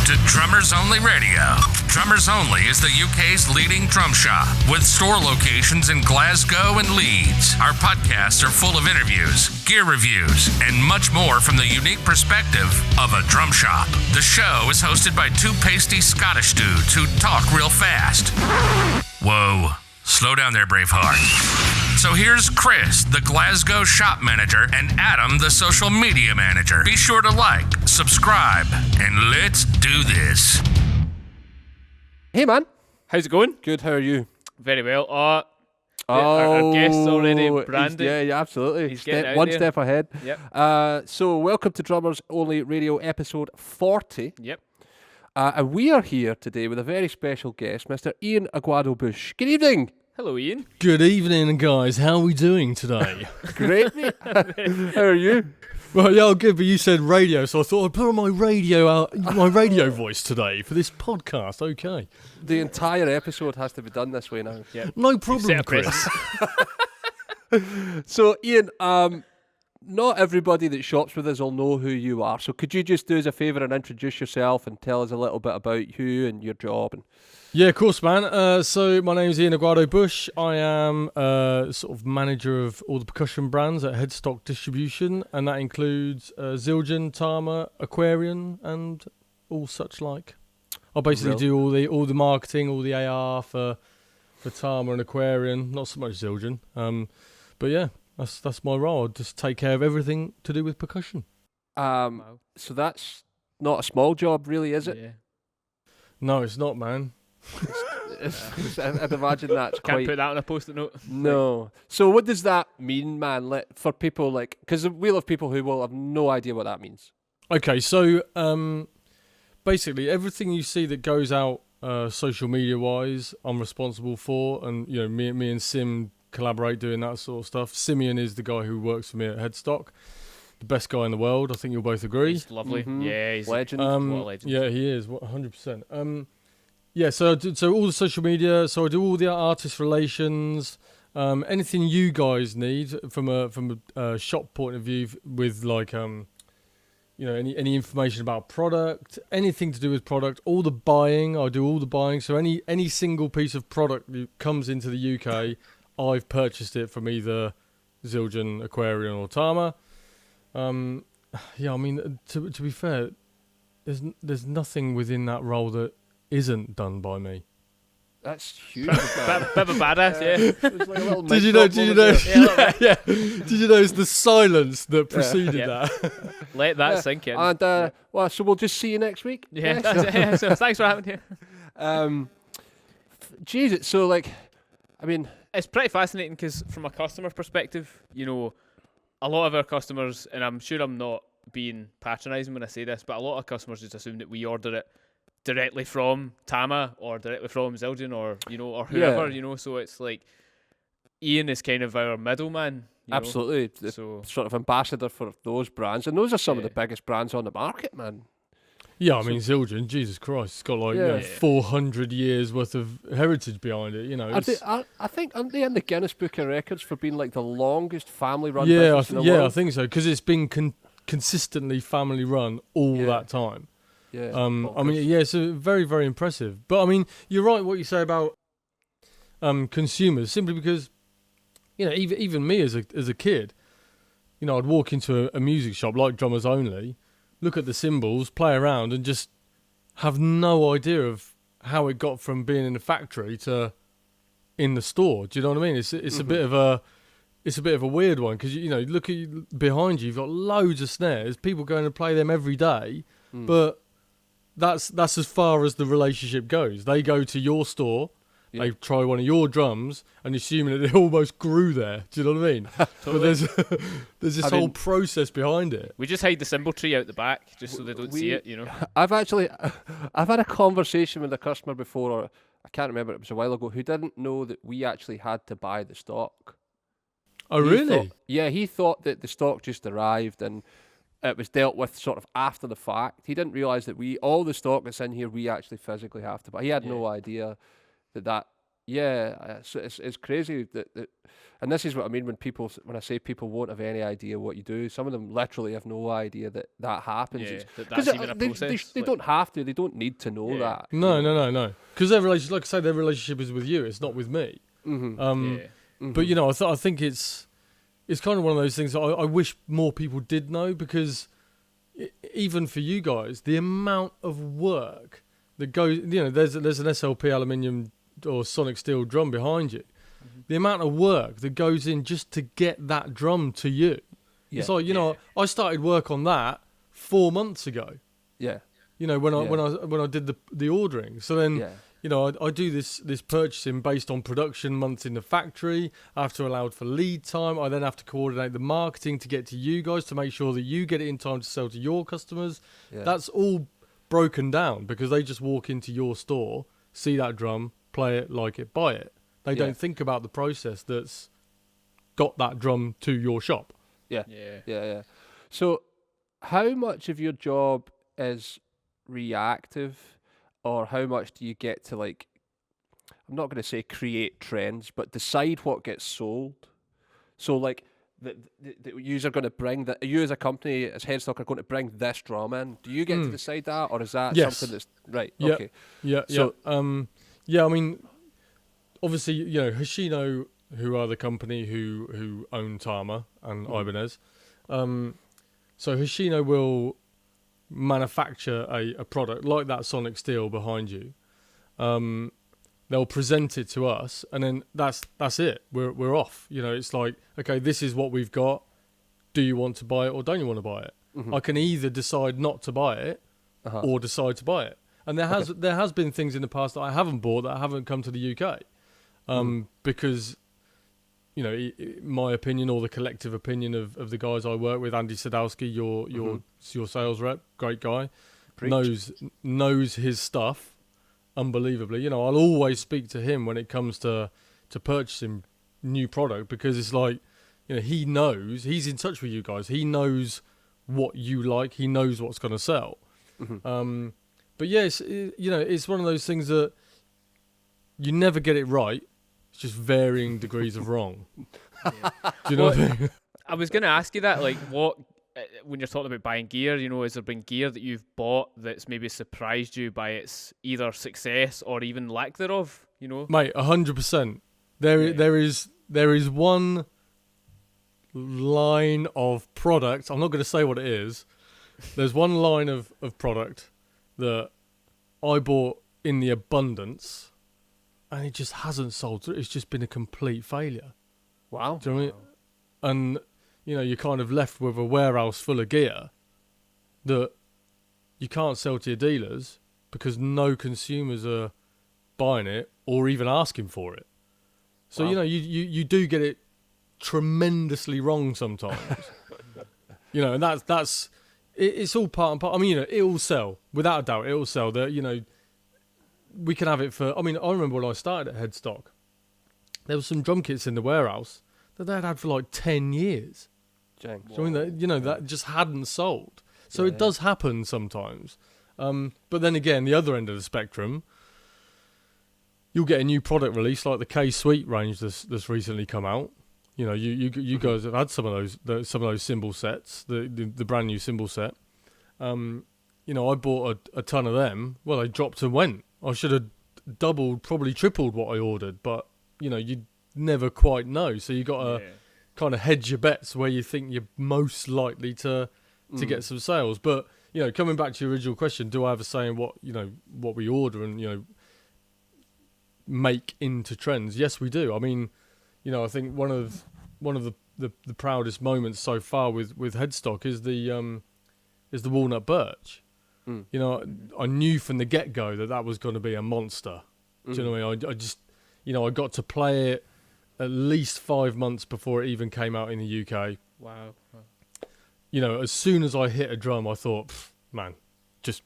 to Drummers Only Radio. Drummers Only is the UK's leading drum shop with store locations in Glasgow and Leeds. Our podcasts are full of interviews, gear reviews, and much more from the unique perspective of a drum shop. The show is hosted by two pasty Scottish dudes who talk real fast. Whoa, slow down there, Braveheart. So here's Chris, the Glasgow shop manager, and Adam, the social media manager. Be sure to like, subscribe, and let's do this. Hey man, How's it going? good. How are you? Very well. Our guest's already branded. Yeah, absolutely. He's getting out One there. step ahead. Yep. So welcome to Drummers Only Radio, episode 40. Yep. And we are here today with a very special guest, Mr. Ian Aguado-Bush. Good evening. Hello, Ian. Good evening, guys. How are we doing today? Great, mate. How are you? Well, yeah, good, but you said radio, so I thought I'd put on my radio voice today for this podcast. Okay. The entire episode has to be done this way now. Yep. No problem, Set a Chris. So, Ian, not everybody that shops with us will know who you are. So could you just do us a favour and introduce yourself and tell us a little bit about you and your job? And Yeah, of course, man. So my name's Ian Aguado-Bush. I am sort of manager of all the percussion brands at Headstock Distribution, and that includes Zildjian, Tama, Aquarian, and all such like. I basically do all the marketing, all the AR for Tama and Aquarian. Not so much Zildjian, but yeah, that's my role. I just take care of everything to do with percussion. So that's not a small job, really, is it? Yeah. No, it's not, man. I'd imagine that's Can't quite... put that on a post-it note. No. So what does that mean, man? For people like... Because we'll have people who will have no idea what that means. Okay, so basically everything you see that goes out social media wise, I'm responsible for, and you know, me and Sim collaborate doing that sort of stuff. Simeon is the guy who works for me at Headstock, the best guy in the world. I think you'll both agree. He's lovely. Mhm. Yeah, he's Legend. what a legend. Yeah, he is 100%. Yeah, so all the social media. So I do all the artist relations. Anything you guys need from a shop point of view, with like you know, any information about product, anything to do with product, all the buying. I do all the buying. So any single piece of product that comes into the UK, I've purchased it from either Zildjian, Aquarian, or Tama. Yeah, I mean, to be fair, there's nothing within that role that isn't done by me. That's huge. Bit of a badass, yeah. It was like a little Did you know? Yeah, Yeah. Did you notice the silence that preceded Yeah. that? Let that sink in. And, well, so we'll just see you next week? yeah, that's it. Yeah, so thanks for having me. Jesus, so like, I mean... It's pretty fascinating because from a customer perspective, you know, a lot of our customers, and I'm sure I'm not being patronising when I say this, but a lot of customers just assume that we order it directly from Tama or directly from Zildjian or, you know, or whoever, you know, so it's like Ian is kind of our middleman. Absolutely. The So sort of ambassador for those brands. And those are some of the Yeah. biggest brands on the market, man. Yeah, I mean, Zildjian, Jesus Christ, it's got like you know, Yeah. 400 years worth of heritage behind it. You know, I think, aren't they in the Guinness Book of Records for being like the longest family-run business in the world? I think so, because it's been consistently family run all that time. Yeah. I mean, yeah, it's very, very impressive. But I mean, you're right what you say about consumers, simply because, you know, even me as a kid, you know, I'd walk into a music shop like Drummers Only, look at the cymbals, play around, and just have no idea of how it got from being in the factory to in the store. Do you know what I mean? It's a bit of a weird one, because you know, look at behind you, you've got loads of snares, people going to play them every day, but that's as far as the relationship goes. They go to your store, they try one of your drums, and assuming that it almost grew there. Do you know what I mean? But there's this whole process behind it. we just hide the cymbal tree out the back just so they don't see it, you know. I've had a conversation with a customer before, or I can't remember, it was a while ago, who didn't know that we actually had to buy the stock. Oh, He really? thought- he thought that the stock just arrived and it was dealt with sort of after the fact. He didn't realise that all the stock that's in here, we actually physically have to buy. He had no idea that Yeah, it's crazy that, and this is what I mean when I say people won't have any idea what you do. Some of them literally have no idea that happens. Yeah, Because that's even a process. they don't have to. They don't need to know Yeah. that. No. Because their relationship, like I say, their relationship is with you. It's not with me. Mm-hmm. But I think it's kind of one of those things that I wish more people did know, because even for you guys, the amount of work that goes, there's an SLP aluminium or sonic steel drum behind you. The amount of work that goes in just to get that drum to you. Yeah. It's like, I started work on that 4 months ago. Yeah. When I did the ordering. So then, I do this purchasing based on production months in the factory. I have to allow for lead time. I then have to coordinate the marketing to get to you guys to make sure that you get it in time to sell to your customers. Yeah. That's all broken down because they just walk into your store, see that drum, play it, like it, buy it. They don't think about the process that's got that drum to your shop. Yeah. So how much of your job is reactive, or how much do you get to, like, I'm not going to say create trends, but decide what gets sold? So like the user going to bring that, you as a company, as Headstock, are going to bring this drum in. Do you get to decide that, or is that something that's right? Yeah. Okay. Yeah. So, I mean, obviously, Hoshino, who are the company who own Tama and Ibanez. So Hoshino will manufacture a product like that sonic steel behind you. They'll present it to us, and then that's it. We're off. It's like, okay, this is what we've got. Do you want to buy it or don't you want to buy it? Mm-hmm. I can either decide not to buy it or decide to buy it. And there has been things in the past that I haven't bought that haven't come to the UK, because my opinion, or the collective opinion of the guys I work with, Andy Sadowski, your sales rep, great guy, knows his stuff unbelievably. I'll always speak to him when it comes to purchasing new product, because it's like, he knows, he's in touch with you guys, he knows what you like, he knows what's going to sell. Mm-hmm. But yes, it's one of those things that you never get it right. It's just varying degrees of wrong. Do you know what I mean? I was going to ask you that, like, what, when you're talking about buying gear, has there been gear that you've bought that's maybe surprised you by its either success or even lack thereof? Mate, 100%. There is one line of product. I'm not going to say what it is. There's one line of product that I bought in the abundance, and it just hasn't sold through. It's just been a complete failure. Wow. Do you know what I mean? And, you're kind of left with a warehouse full of gear that you can't sell to your dealers because no consumers are buying it or even asking for it. So, you do get it tremendously wrong sometimes. And that's it's all part and part. I mean, it will sell. Without a doubt, it will sell. We can have it for... I mean, I remember when I started at Headstock, there was some drum kits in the warehouse that they'd had for like 10 years. So, I mean, that just hadn't sold. So it does happen sometimes. But then again, the other end of the spectrum, you'll get a new product release like the K Suite range that's recently come out. You guys have had some of those cymbal sets, the brand new cymbal set. I bought a ton of them. Well, they dropped and went. I should have doubled, probably tripled what I ordered, but you never quite know. So you got to kind of hedge your bets where you think you're most likely to get some sales. But coming back to your original question, do I have a say in what we order and make into trends? Yes, we do. I mean, I think one of the proudest moments so far with Headstock is the walnut birch. I knew from the get-go that was going to be a monster. Do you know what I mean? I just, I got to play it at least 5 months before it even came out in the UK. Wow. As soon as I hit a drum, I thought, man, just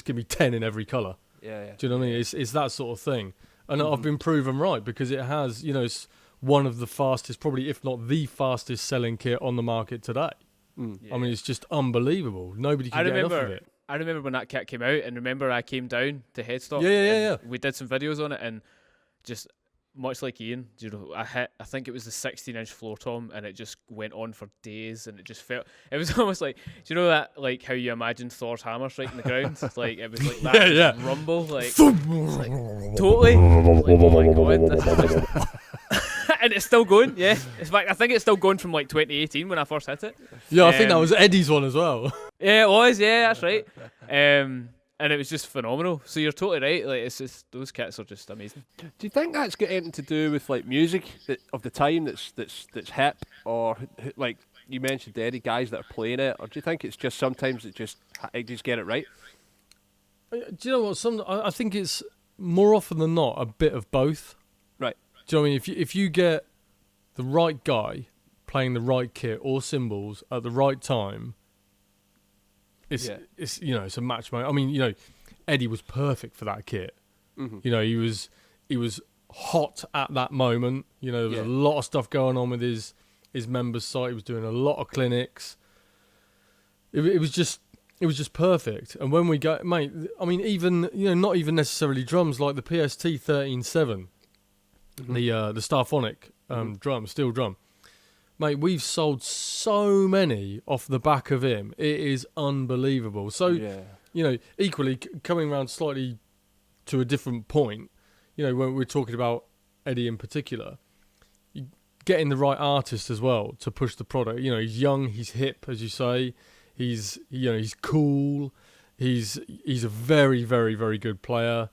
give me 10 in every colour. Yeah. Do you know what I mean? It's that sort of thing. And I've been proven right, because it has, it's one of the fastest, probably if not the fastest selling kit on the market today. I mean, it's just unbelievable. Nobody can get enough of it. I remember when that kit came out, and remember I came down to Headstock. Yeah. We did some videos on it, and just much like Ian, you know, I think it was the 16-inch floor tom, and it just went on for days, and it just felt, it was almost like, do you know that, like how you imagine Thors Hammer striking the ground? Like it was like that Yeah. rumble, like, like totally. Like, oh my god, this is just and it's still going. Yeah, in fact, I think it's still going from like 2018 when I first hit it. Yeah, I think that was Eddie's one as well. Yeah, it was. Yeah, that's right. And it was just phenomenal. So you're totally right. Like it's just, those kits are just amazing. Do you think that's got anything to do with like music of the time that's hip, or like you mentioned, Eddie, guys that are playing it, or do you think it's just sometimes it just get it right? Do you know what? I think it's more often than not a bit of both. Right. Do you know what I mean? If you get the right guy playing the right kit or cymbals at the right time, it's it's a match. I mean, Eddie was perfect for that kit. Mm-hmm. He was hot at that moment. There was a lot of stuff going on with his members' site. He was doing a lot of clinics. It was just perfect. And when we go, mate, I mean, even not even necessarily drums, like the PST 13.7, mm-hmm. the Starphonic drum, steel drum. Mate, we've sold so many off the back of him. It is unbelievable. So, equally, coming around slightly to a different point, when we're talking about Eddie in particular, getting the right artist as well to push the product. He's young, he's hip, as you say. He's cool. He's a very, very, very good player.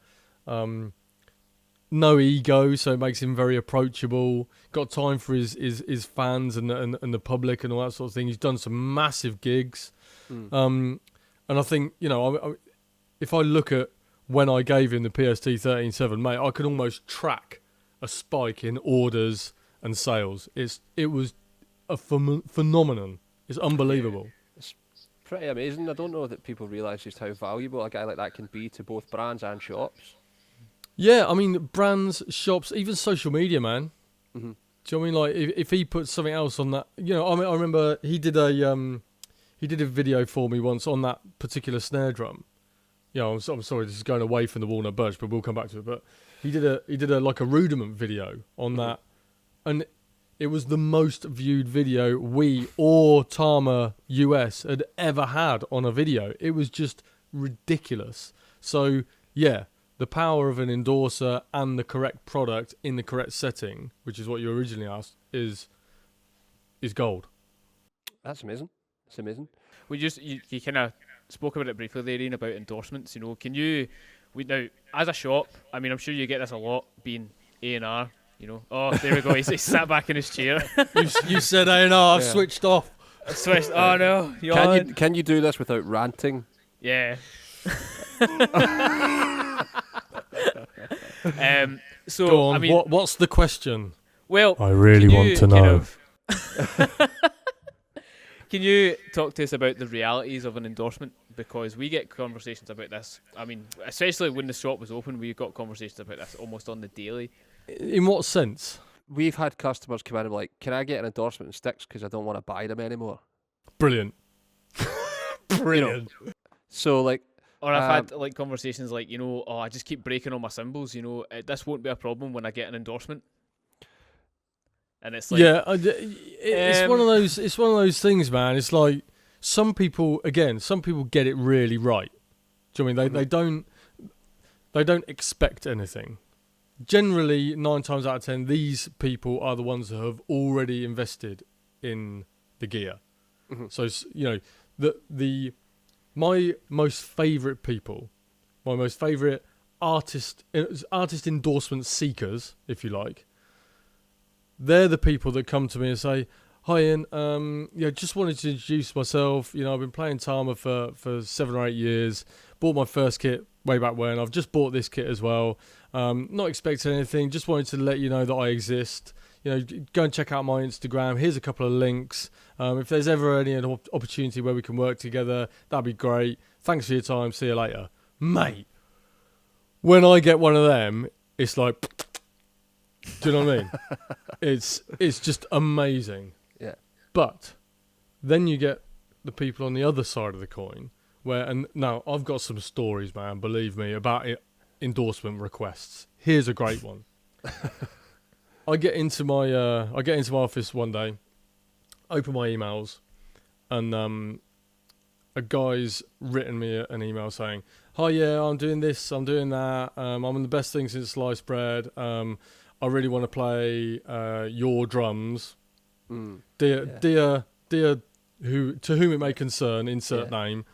No ego, so it makes him very approachable. Got time for his fans and the public and all that sort of thing. He's done some massive gigs, and I think if I look at when I gave him the PST 13.7, mate, I could almost track a spike in orders and sales. It was a phenomenon. It's unbelievable. It's pretty amazing. I don't know that people realise just how valuable a guy like that can be to both brands and shops. Yeah, I mean, brands, shops, even social media, man. Mm-hmm. Do you know what I mean? Like, if he puts something else on that, I remember he did a video for me once on that particular snare drum. I'm sorry, this is going away from the Walnut Birch, but we'll come back to it. But he did a like a rudiment video on that, and it was the most viewed video we or Tama US had ever had on a video. It was just ridiculous. So yeah. The power of an endorser and the correct product in the correct setting, which is what you originally asked, is gold. That's amazing. It's amazing. You kind of spoke about it briefly there, Ian, about endorsements. Can you, now as a shop, I mean, I'm sure you get this a lot, being A&R. Oh, there we go. He sat back in his chair. you said A&R. I've switched off. I switched. Oh no. Can you do this without ranting? Yeah. So go on. I mean, what's the question? Well, I really want to know. Can you talk to us about the realities of an endorsement? Because we get conversations about this. I mean, especially when the shop was open, we got conversations about this almost on the daily. In what sense? We've had customers come in and like, can I get an endorsement in sticks because I don't want to buy them anymore? Brilliant. Brilliant. So like. Or I've had like conversations like, I just keep breaking all my cymbals. This won't be a problem when I get an endorsement. And it's like, yeah, it's one of those. It's one of those things, man. It's like some people get it really right. Do you know what I mean they don't expect anything. Generally, 9 times out of 10, these people are the ones that have already invested in the gear. Mm-hmm. So my most favourite people, my most favourite artist endorsement seekers, if you like, they're the people that come to me and say, "Hi Ian, just wanted to introduce myself. I've been playing Tama for 7 or 8 years. Bought my first kit way back when. I've just bought this kit as well. Not expecting anything. Just wanted to let you know that I exist. Go and check out my Instagram. Here's a couple of links. If there's ever any opportunity where we can work together, that'd be great. Thanks for your time. See you later." Mate, when I get one of them, it's like, do you know what I mean? It's just amazing. Yeah. But then you get the people on the other side of the coin and now I've got some stories, man, believe me, about endorsement requests. Here's a great one. I get into my office one day, open my emails, and a guy's written me an email saying, "Hi, yeah, I'm doing this, I'm doing that. I'm on the best thing since sliced bread. I really want to play your drums. Dear, to whom it may concern, insert name.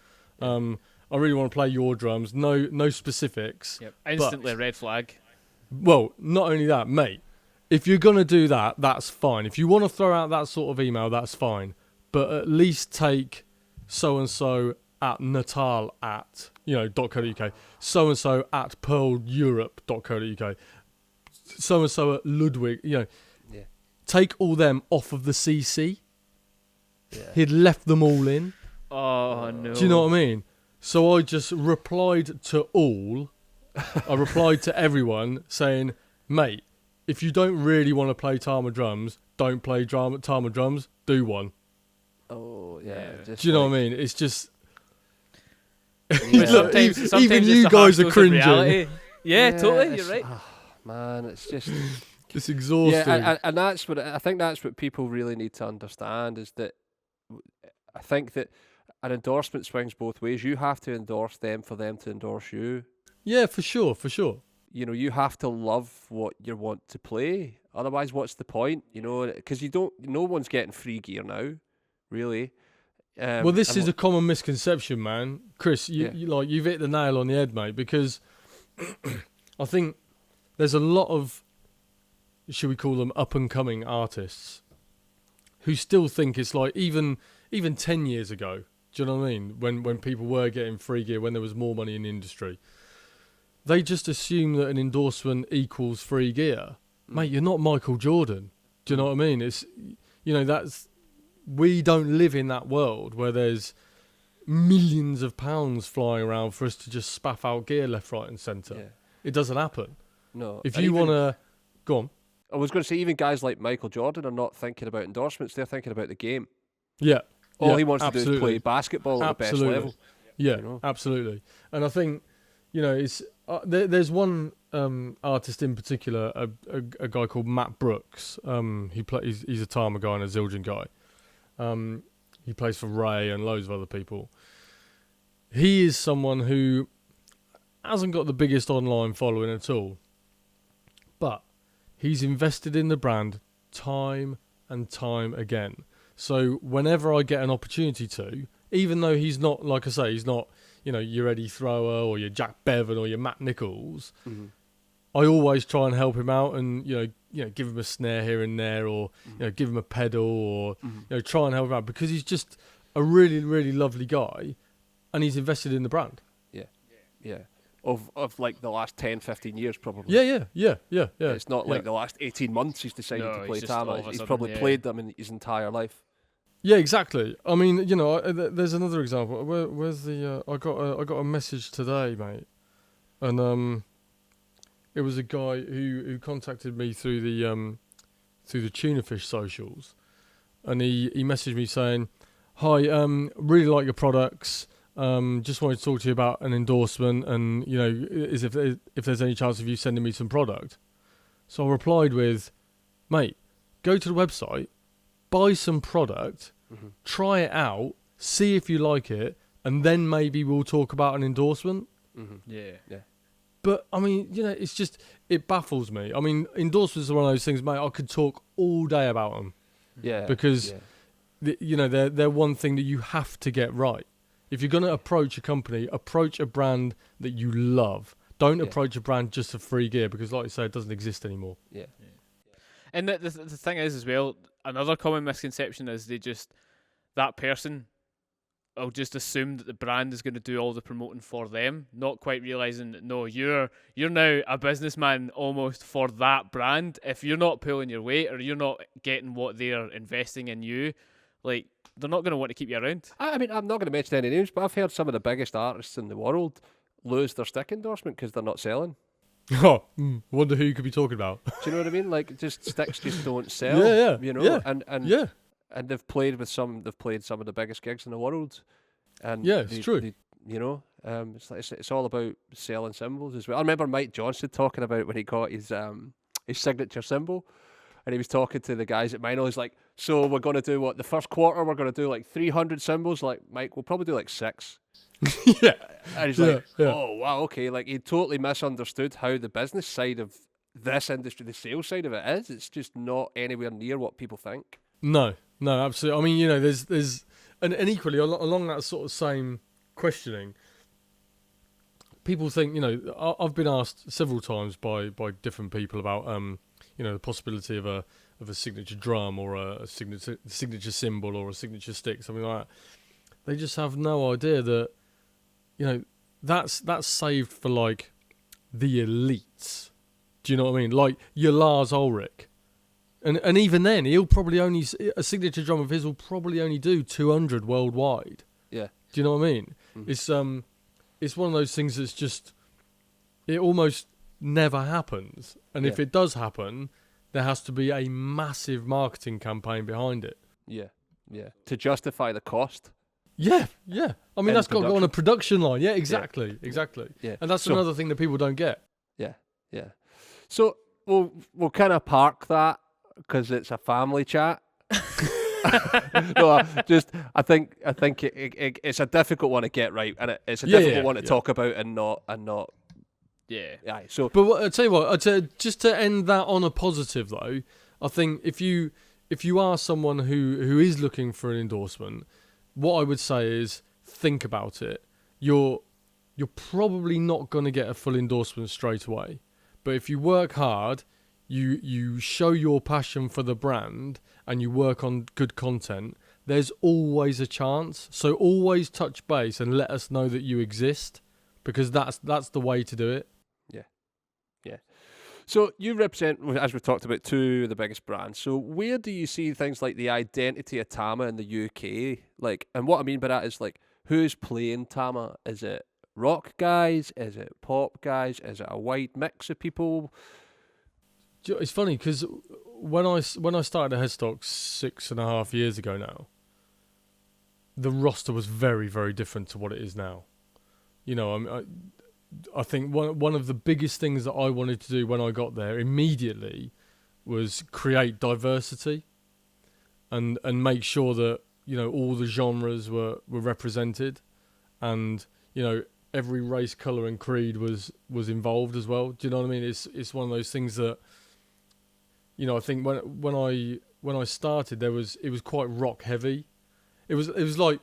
I really want to play your drums. No specifics. Yep. Instantly a red flag. Well, not only that, mate. If you're gonna do that, that's fine. If you want to throw out that sort of email, that's fine. But at least take so and so at Natal at .co.uk, so and so at pearleurope.co.uk, so and so at Ludwig. Take all them off of the CC. Yeah. He'd left them all in. Oh no! Do you know what I mean? So I just replied to all. I replied to everyone saying, "Mate, if you don't really want to play Tama drums, don't play Tama drums. Do one." Oh yeah. Do you know what I mean? It's just. Sometimes even it's you the guys are harsh dose of cringing. reality. Yeah, totally. You're right. Man, it's just. It's exhausting. Yeah, and that's what I think. That's what people really need to understand is that I think that an endorsement swings both ways. You have to endorse them for them to endorse you. Yeah, for sure. You have to love what you want to play. Otherwise, what's the point? Because no one's getting free gear now, really. Well, this is a common misconception, man. Chris, you've hit the nail on the head, mate, because I think there's a lot of, should we call them up-and-coming artists, who still think it's like, even 10 years ago, do you know what I mean, when people were getting free gear, when there was more money in the industry, they just assume that an endorsement equals free gear. Mate, you're not Michael Jordan. Do you know what I mean? It's, we don't live in that world where there's millions of pounds flying around for us to just spaff out gear left, right and centre. Yeah. It doesn't happen. No. If you want to... Go on. I was going to say, even guys like Michael Jordan are not thinking about endorsements. They're thinking about the game. Yeah. All he wants to do is play basketball at the best level. Yeah, absolutely. And I think, it's there's one artist in particular, a guy called Matt Brooks. He's a Tama guy and a Zildjian guy. He plays for Ray and loads of other people. He is someone who hasn't got the biggest online following at all, but he's invested in the brand time and time again. So whenever I get an opportunity to, even though he's not, like I say, he's not, your Eddie Thrower or your Jack Bevan or your Matt Nichols, I always try and help him out and, give him a snare here and there or, give him a pedal or, try and help him out because he's just a really, really lovely guy and he's invested in the brand. Yeah. Of like the last 10, 15 years probably. Yeah. It's not like the last 18 months he's decided to play Tama. He's probably played them in his entire life. Yeah, exactly. I mean, there's another example. Where's the? I got a message today, mate, and it was a guy who contacted me through the Tunafish socials, and he messaged me saying, "Hi, really like your products. Just wanted to talk to you about an endorsement, and is if there's any chance of you sending me some product." So I replied with, "Mate, go to the website, buy some product." Try it out, see if you like it, and then maybe we'll talk about an endorsement. Yeah. But I mean, it's just, it baffles me. I mean, endorsements are one of those things, mate. I could talk all day about them. Yeah. Because they're one thing that you have to get right. If you're going to approach a company, approach a brand that you love. Don't approach a brand just for free gear because, like I say, it doesn't exist anymore. Yeah. And the thing is as well, another common misconception is that person will just assume that the brand is going to do all the promoting for them, not quite realising that no, you're now a businessman almost for that brand. If you're not pulling your weight or you're not getting what they're investing in you, like they're not going to want to keep you around. I mean, I'm not going to mention any names, but I've heard some of the biggest artists in the world lose their stick endorsement because they're not selling. Oh, wonder who you could be talking about. Do you know what I mean? Like, sticks just don't sell. And they've played some of the biggest gigs in the world. And it's true. It's all about selling cymbals as well. I remember Mike Johnson talking about when he got his his signature cymbal. And he was talking to the guys at Minor. He's like, so we're going to do what? The first quarter, we're going to do like 300 cymbals? Like, Mike, we'll probably do like 6. Yeah. And he's like, oh, wow, okay. Like, he totally misunderstood how the business side of this industry, the sales side of it is. It's just not anywhere near what people think. No, absolutely. I mean, you know, there's and equally along that sort of same questioning, people think, you know, I've been asked several times by different people about, you know, the possibility of a signature drum or a signature cymbal or a signature stick, something like that. They just have no idea that, you know, that's saved for like the elites. Do you know what I mean? Like your Lars Ulrich. And even then, he'll probably only, a signature drum of his will probably only do 200 worldwide. Yeah. Do you know what I mean? Mm. It's one of those things that's just, it almost never happens. And if it does happen, there has to be a massive marketing campaign behind it. Yeah. To justify the cost. Yeah. I mean, that's got to go on a production line. Yeah, exactly. Yeah. And that's another thing that people don't get. Yeah. So we'll kind of park that because it's a family chat. No, I think it's a difficult one to get right, and it's a difficult one to talk about and not. Yeah. So, but I tell you what, just to end that on a positive though, I think if you are someone who is looking for an endorsement, what I would say is think about it. You're probably not going to get a full endorsement straight away, but if you work hard, you show your passion for the brand and you work on good content, there's always a chance. So always touch base and let us know that you exist, because that's the way to do it. Yeah. So you represent, as we talked about, 2 of the biggest brands. So where do you see things like the identity of Tama in the UK? Like, and what I mean by that is like, who's playing Tama? Is it rock guys? Is it pop guys? Is it a wide mix of people? It's funny because when I started at Headstock 6.5 years ago now, the roster was very, very different to what it is now. You know, I think one of the biggest things that I wanted to do when I got there immediately was create diversity and make sure that, you know, all the genres were represented, and, you know, every race, colour and creed was involved as well. Do you know what I mean? It's one of those things that, you know, I think when I started, it was quite rock heavy. It was like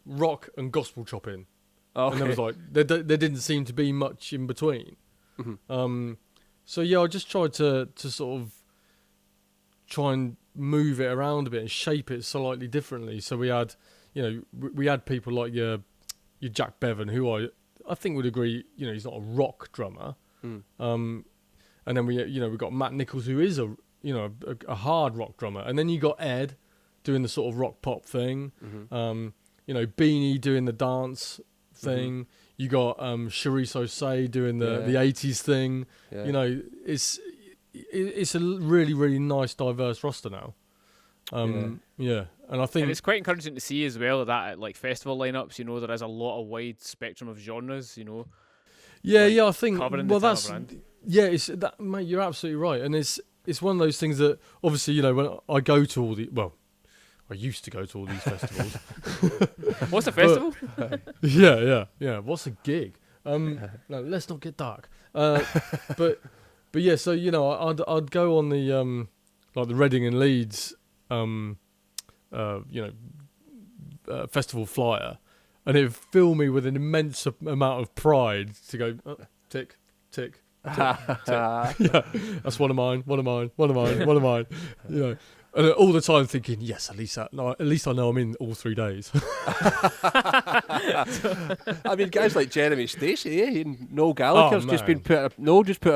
rock and gospel chopping. Okay. And there was like there didn't seem to be much in between. Mm-hmm. So yeah, I just tried to sort of try and move it around a bit and shape it slightly differently. So we had, you know, we had people like your Jack Bevan, who I think would agree, you know, he's not a rock drummer. And then we got Matt Nichols, who is a hard rock drummer, and then you got Ed doing the sort of rock pop thing. Mm-hmm. You know, Beanie doing the dance thing. Mm-hmm. You got Charisse Osei doing the 80s thing. Yeah. You know, it's a really, really nice, diverse roster now. Yeah, and I think it's quite encouraging to see as well that at like festival lineups, you know, there is a lot of wide spectrum of genres. You know. Yeah, I think. Well, that's brand. Yeah, it's that, mate. You're absolutely right, and it's one of those things that obviously, you know, when I go to all I used to go to all these festivals. What's a festival? Yeah. What's a gig? No, let's not get dark. But yeah, so, you know, I'd go on the like the Reading and Leeds festival flyer, and it'd fill me with an immense amount of pride to go tick, tick. Yeah, that's one of mine. You know, and all the time thinking, yes, at least I know I'm in all 3 days. I mean, guys like Jeremy Stacey, and Noel Gallagher's just put out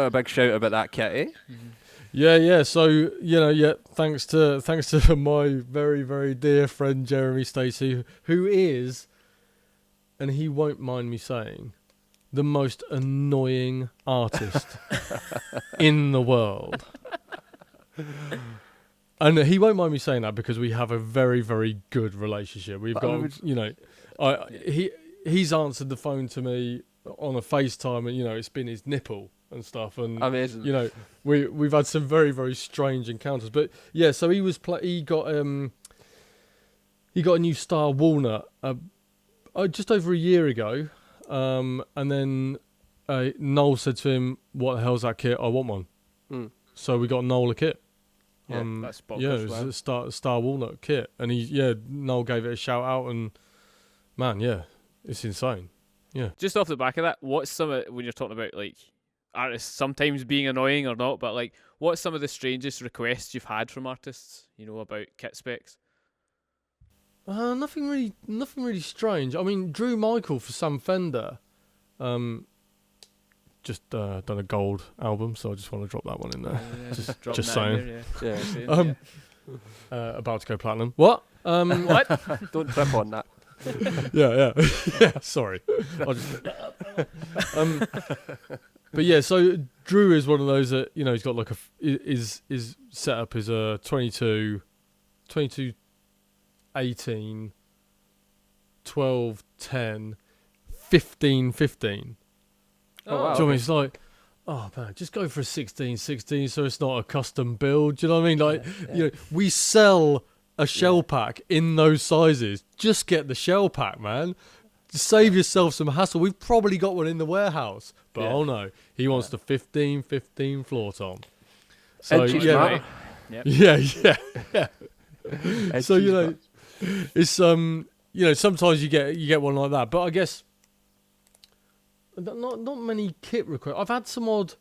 a big shout about that kit, eh? Mm-hmm. Yeah. So, you know, thanks to my very, very dear friend Jeremy Stacey, who is, and he won't mind me saying, the most annoying artist in the world. And he won't mind me saying that because we have a very, very good relationship. We've got, you know, he's answered the phone to me on a FaceTime, and, you know, it's been his nipple. and stuff. And Amazing. you know, we've had some very, very strange encounters. But yeah, so he got a new Star Walnut just over a year ago, and then Noel said to him, "What the hell's that kit? I want one." So we got Noel a kit. That's bonkers. Yeah, it was a Star Walnut kit, and Noel gave it a shout out, and man, yeah, it's insane. Yeah. Just off the back of that, what's some of, when you're talking about like artists sometimes being annoying or not, but like what's some of the strangest requests you've had from artists, you know, about kit specs? Nothing really strange. I mean, Drew Michael for Sam Fender, just done a gold album, so I just want to drop that one in there. Just saying. About to go platinum. What? What? Don't trip on that. yeah. Sorry. But yeah, so Drew is one of those that, you know, he's got like his setup is a 22 18 12 10 15 15. Oh, wow. Do you know what I mean? It's like, oh man, just go for a 16 16 so it's not a custom build. Do you know what I mean? Like, you know, we sell a shell pack in those sizes. Just get the shell pack, man. Just save yourself some hassle. We've probably got one in the warehouse, but oh no, he wants the 15 15 floor tom. So yeah, yeah. So you know, it's you know, sometimes you get one like that, but I guess not many kit requests. I've had some odd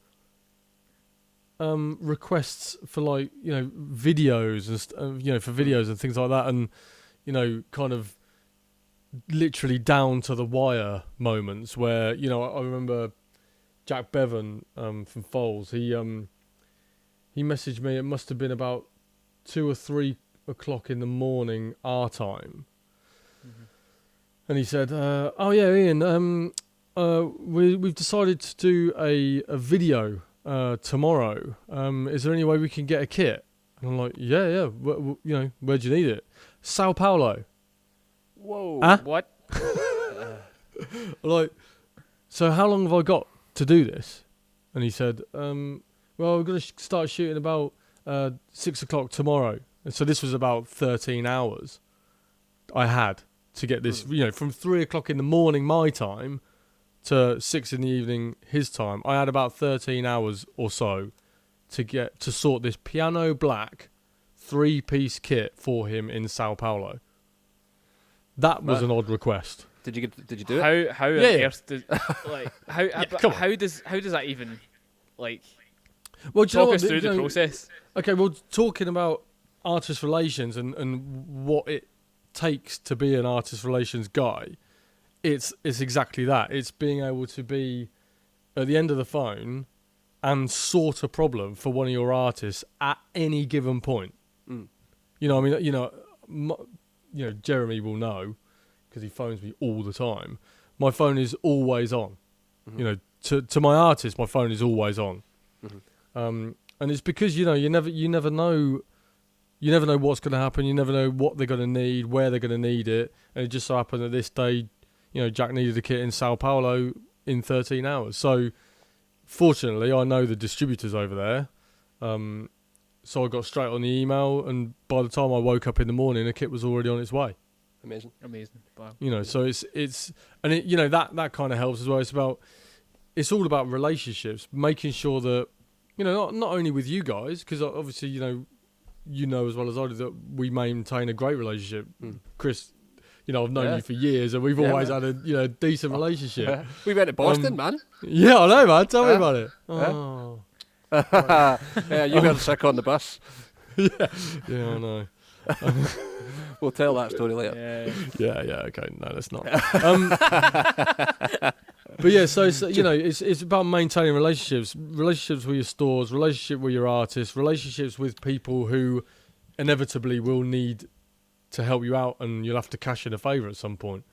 requests for, like, you know, videos and you know, for videos and things like that, and you know, kind of literally down to the wire moments where, you know, I remember Jack Bevan from Foals. He messaged me. It must have been about 2 or 3 o'clock in the morning our time, and he said, "Oh yeah, Ian. We've decided to do a video tomorrow. Is there any way we can get a kit?" And I'm like, yeah. You know, where do you need it? Sao Paulo. Whoa. Huh? What? Like, so how long have I got to do this? And he said, well, we're going to start shooting about 6 o'clock tomorrow. And so this was about 13 hours I had to get this, you know, from 3 o'clock in the morning my time to 6 in the evening his time. I had about 13 hours or so to sort this piano black 3-piece kit for him in Sao Paulo. That was an odd request. Did you do it? How on earth does, like, how does that even, like, well, do you know talk what, us through the process? Okay, well, talking about artist relations and what it takes to be an artist relations guy, it's exactly that. It's being able to be at the end of the phone and sort a problem for one of your artists at any given point. You know, I mean, you know, Jeremy will know because he phones me all the time. My phone is always on. You know, to my artist, my phone is always on. And it's because, you know, you never know what's going to happen. You never know what they're going to need, where they're going to need it. And it just so happened that this day, you know, Jack needed a kit in Sao Paulo in 13 hours. So fortunately, I know the distributors over there. So I got straight on the email, and by the time I woke up in the morning, the kit was already on its way. Amazing. Wow. You know, so it's and it, you know, that kind of helps as well. It's all about relationships, making sure that, you know, not only with you guys, because obviously, you know as well as I do that we maintain a great relationship. Chris, you know, I've known you for years, and we've always had a, you know, decent relationship. We went to Boston, man. Yeah, I know, man. Tell me about it. Oh. Yeah, you got sick on the bus. Yeah, I know. We'll tell that story later. Yeah. Okay, no, that's not. But yeah, so you know, it's about maintaining relationships with your stores, relationship with your artists, relationships with people who inevitably will need to help you out, and you'll have to cash in a favour at some point.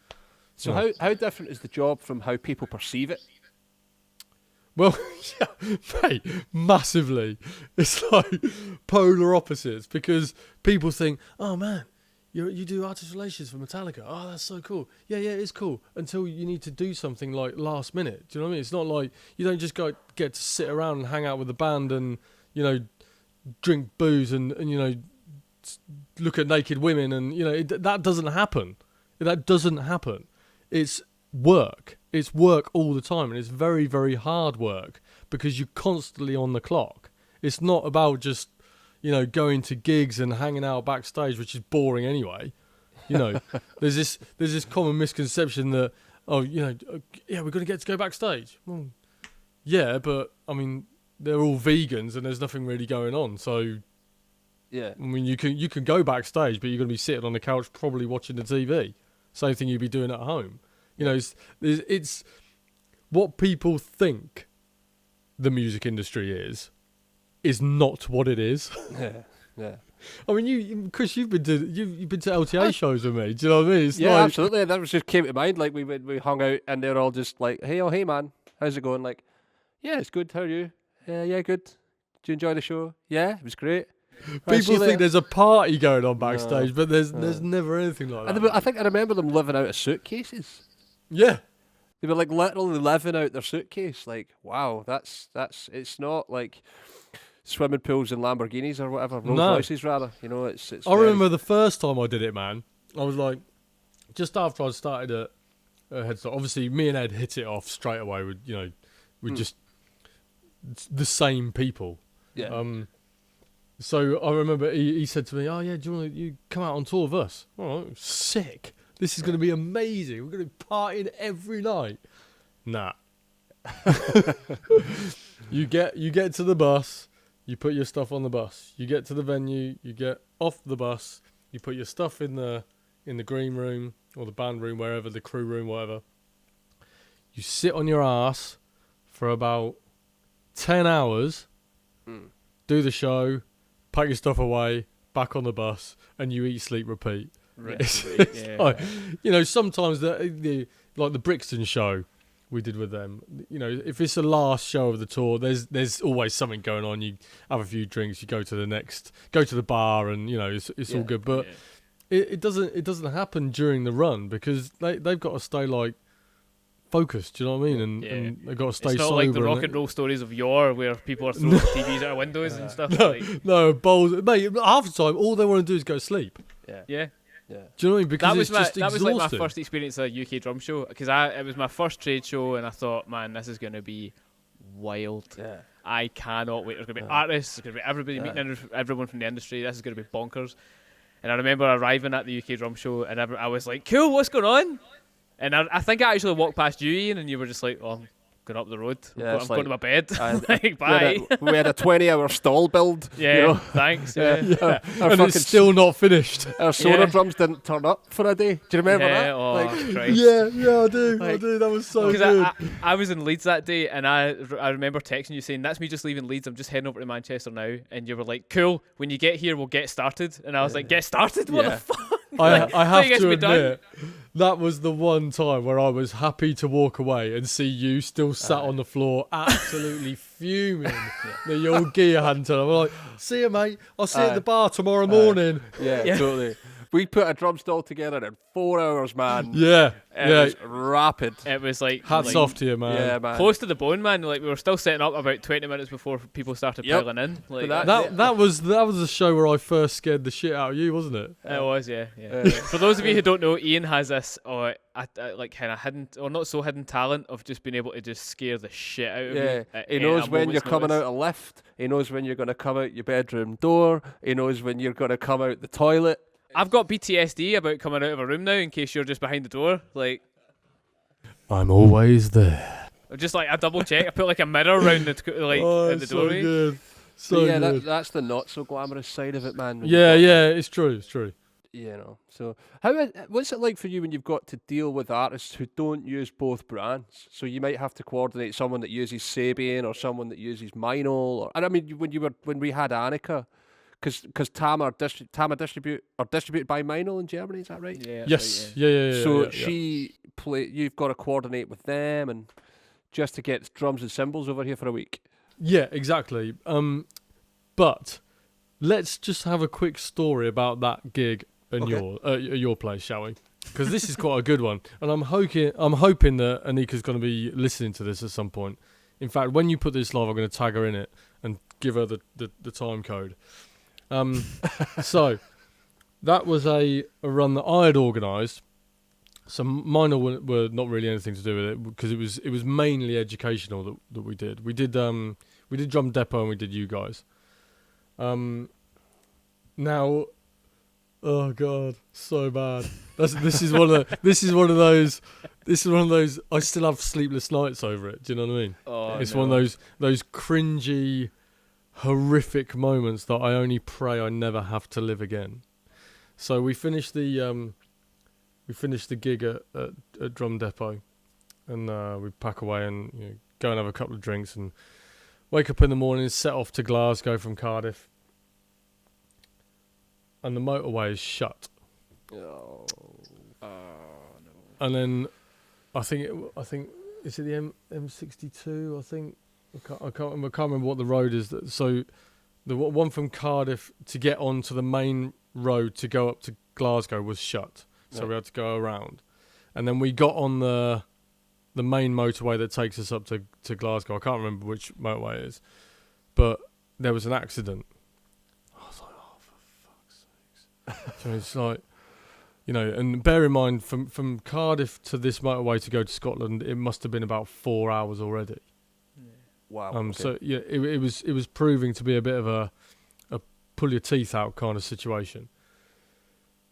So how different is the job from how people perceive it? Well, yeah, mate, massively. It's like polar opposites, because people think, oh man, You do artist relations for Metallica. Oh, that's so cool. Yeah, it's cool. Until you need to do something like last minute. Do you know what I mean? It's not like you don't just get to sit around and hang out with the band and, you know, drink booze and you know, look at naked women and, you know, that doesn't happen. That doesn't happen. It's work. It's work all the time, and it's very, very hard work because you're constantly on the clock. It's not about just, you know, going to gigs and hanging out backstage, which is boring anyway. You know, there's this common misconception that, oh, you know, yeah, we're going to get to go backstage. Well, yeah, but I mean, they're all vegans and there's nothing really going on. So, yeah, I mean, you can go backstage, but you're going to be sitting on the couch probably watching the TV. Same thing you'd be doing at home. You know, it's what people think the music industry is not what it is. Yeah. I mean, Chris, you've been to LTA shows with me. Do you know what I mean? It's Yeah, like, absolutely. That was just came to mind. Like we hung out and they're all just like, hey man, how's it going? Like, yeah, it's good. How are you? Yeah, good. Did you enjoy the show? Yeah, it was great. People think there's a party going on backstage, but there's never anything like that. And I think I remember them living out of suitcases. Yeah. They were like literally living out their suitcase. Like, wow, that's it's not like swimming pools and Lamborghinis or whatever, Rolls Royces rather. You know, it's. I remember the first time I did it, man. I was like, just after I started at Headstock. Obviously, me and Ed hit it off straight away. We're just the same people. Yeah. So I remember he said to me, "Oh yeah, do you want to come out on tour with us?" Oh, sick! This is going to be amazing. We're going to be partying every night. Nah. You get to the bus. You put your stuff on the bus. You get to the venue. You get off the bus. You put your stuff in the green room or the band room, wherever, the crew room, whatever. You sit on your ass for about 10 hours. Do the show. Pack your stuff away, back on the bus, and you eat, sleep, repeat. It's like, you know, sometimes the like the Brixton show we did with them. You know, if it's the last show of the tour, there's always something going on. You have a few drinks, you go to the bar, and you know it's all good. But it doesn't happen during the run because they've got to stay like focused, do you know what I mean? And they've got to stay sober. It's not like the rock and roll stories of yore where people are throwing TVs out of windows and stuff. No, bowls. Mate, half the time, all they want to do is go to sleep. Yeah. Do you know what I mean? Because that was like my first experience at a UK drum show because it was my first trade show and I thought, man, this is going to be wild. Yeah. I cannot wait. There's going to be artists, there's going to be everybody meeting everyone from the industry. This is going to be bonkers. And I remember arriving at the UK drum show and I was like, cool, what's going on? And I think I actually walked past you, Ian, and you were just like, oh, I'm going up the road. I'm going to my bed. Like, bye. We had a 20-hour stall build. Yeah, you know? Thanks. And it's still not finished. Our sonar drums didn't turn up for a day. Do you remember that? Oh, Christ. Yeah, I do. That was so good. I was in Leeds that day, and I remember texting you saying, that's me just leaving Leeds. I'm just heading over to Manchester now. And you were like, cool, when you get here, we'll get started. And I was like, get started? What the fuck? I have to admit, that was the one time where I was happy to walk away and see you still sat on the floor, absolutely fuming that your gear hadn't turned up. I'm like, see you, mate. I'll see you at the bar tomorrow morning. Yeah, totally. We put a drum stall together in 4 hours, man. Yeah. It was rapid. It was like... Hats off to you, man. Yeah, man. Close to the bone, man. Like, we were still setting up about 20 minutes before people started piling in. Like, that was the show where I first scared the shit out of you, wasn't it? It was, yeah. For those of you who don't know, Ian has this like kind of hidden, or not so hidden talent of just being able to just scare the shit out of you. He knows when you're coming out a lift. He knows when you're going to come out your bedroom door. He knows when you're going to come out the toilet. I've got PTSD about coming out of a room now in case you're just behind the door. Like, I'm always there. Just like I double check. I put like a mirror around the at the doorway. Good. So good. That's the not so glamorous side of it, man. Yeah, it's true. You know, so what's it like for you when you've got to deal with artists who don't use both brands? So you might have to coordinate someone that uses Sabian or someone that uses Meinl, and I mean when we had Annika. Because Tama distributed by Meinl in Germany, is that right? Yeah. Yes. Right, yeah. So you've got to coordinate with them and just to get drums and cymbals over here for a week. Yeah, exactly. But let's just have a quick story about that gig and your place, shall we? Because this is quite a good one, and I'm hoping that Anika's going to be listening to this at some point. In fact, when you put this live, I'm going to tag her in it and give her the time code. So that was a run that I had organised. So mine were not really anything to do with it because it was mainly educational that we did. We did Drum Depot and we did you guys. Now, oh god, so bad. This is one of those. I still have sleepless nights over it. Do you know what I mean? Oh, it's no. one of those cringy, horrific moments that I only pray I never have to live again. So we finished the gig at Drum Depot, and we pack away and go and have a couple of drinks and wake up in the morning, set off to Glasgow from Cardiff, and the motorway is shut. Oh. No. And then I think is it the M62? I think I can't remember what the road is. So the one from Cardiff to get onto the main road to go up to Glasgow was shut. So we had to go around, and then we got on the main motorway that takes us up to Glasgow. I can't remember which motorway it is, but there was an accident. I was like, oh, for fuck's sakes! So it's like, and bear in mind, from Cardiff to this motorway to go to Scotland, it must have been about 4 hours already. Wow. Okay. So yeah, it was proving to be a bit of a pull your teeth out kind of situation.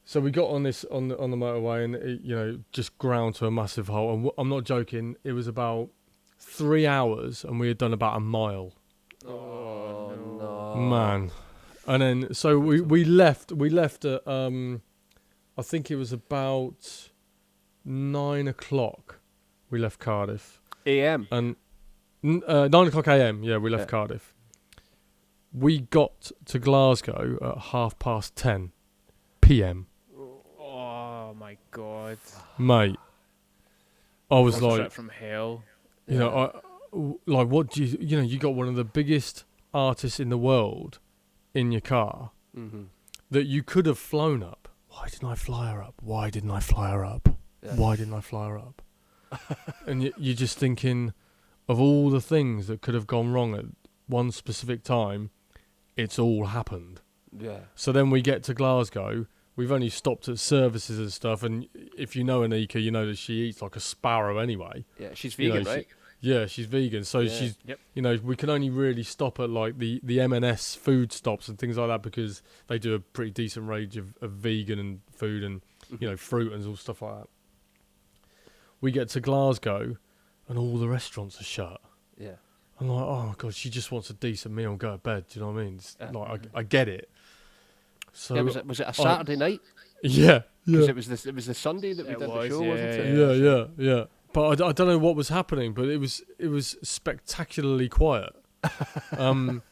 So we got on the motorway and it, just ground to a massive halt. And I'm not joking. It was about 3 hours and we had done about a mile. Oh no. Man. And then so we left at I think it was about 9 o'clock. We left Cardiff. AM. And 9 o'clock AM. Yeah, we left Cardiff. We got to Glasgow at 10:30 PM. Oh my god. Mate, I was What a like, trip from hell. what do you got one of the biggest artists in the world in your car that you could have flown up. Why didn't I fly her up? Why didn't I fly her up? Yeah. Why didn't I fly her up? And you're just thinking of all the things that could have gone wrong at one specific time. It's all happened. Yeah. So then we get to Glasgow. We've only stopped at services and stuff, and if you know Anika, you know that she eats like a sparrow anyway. Yeah, she's vegan, right? She's vegan. So she's, Yep. we can only really stop at like the M&S food stops and things like that because they do a pretty decent range of vegan and food and, fruit and all stuff like that. We get to Glasgow and all the restaurants are shut. Yeah. I'm like, oh my God, she just wants a decent meal and go to bed. Do you know what I mean? It's I get it. So Yeah, was it a Saturday night? Yeah. Because it was the Sunday that we did the show, wasn't it? Yeah. But I don't know what was happening, but it was spectacularly quiet. And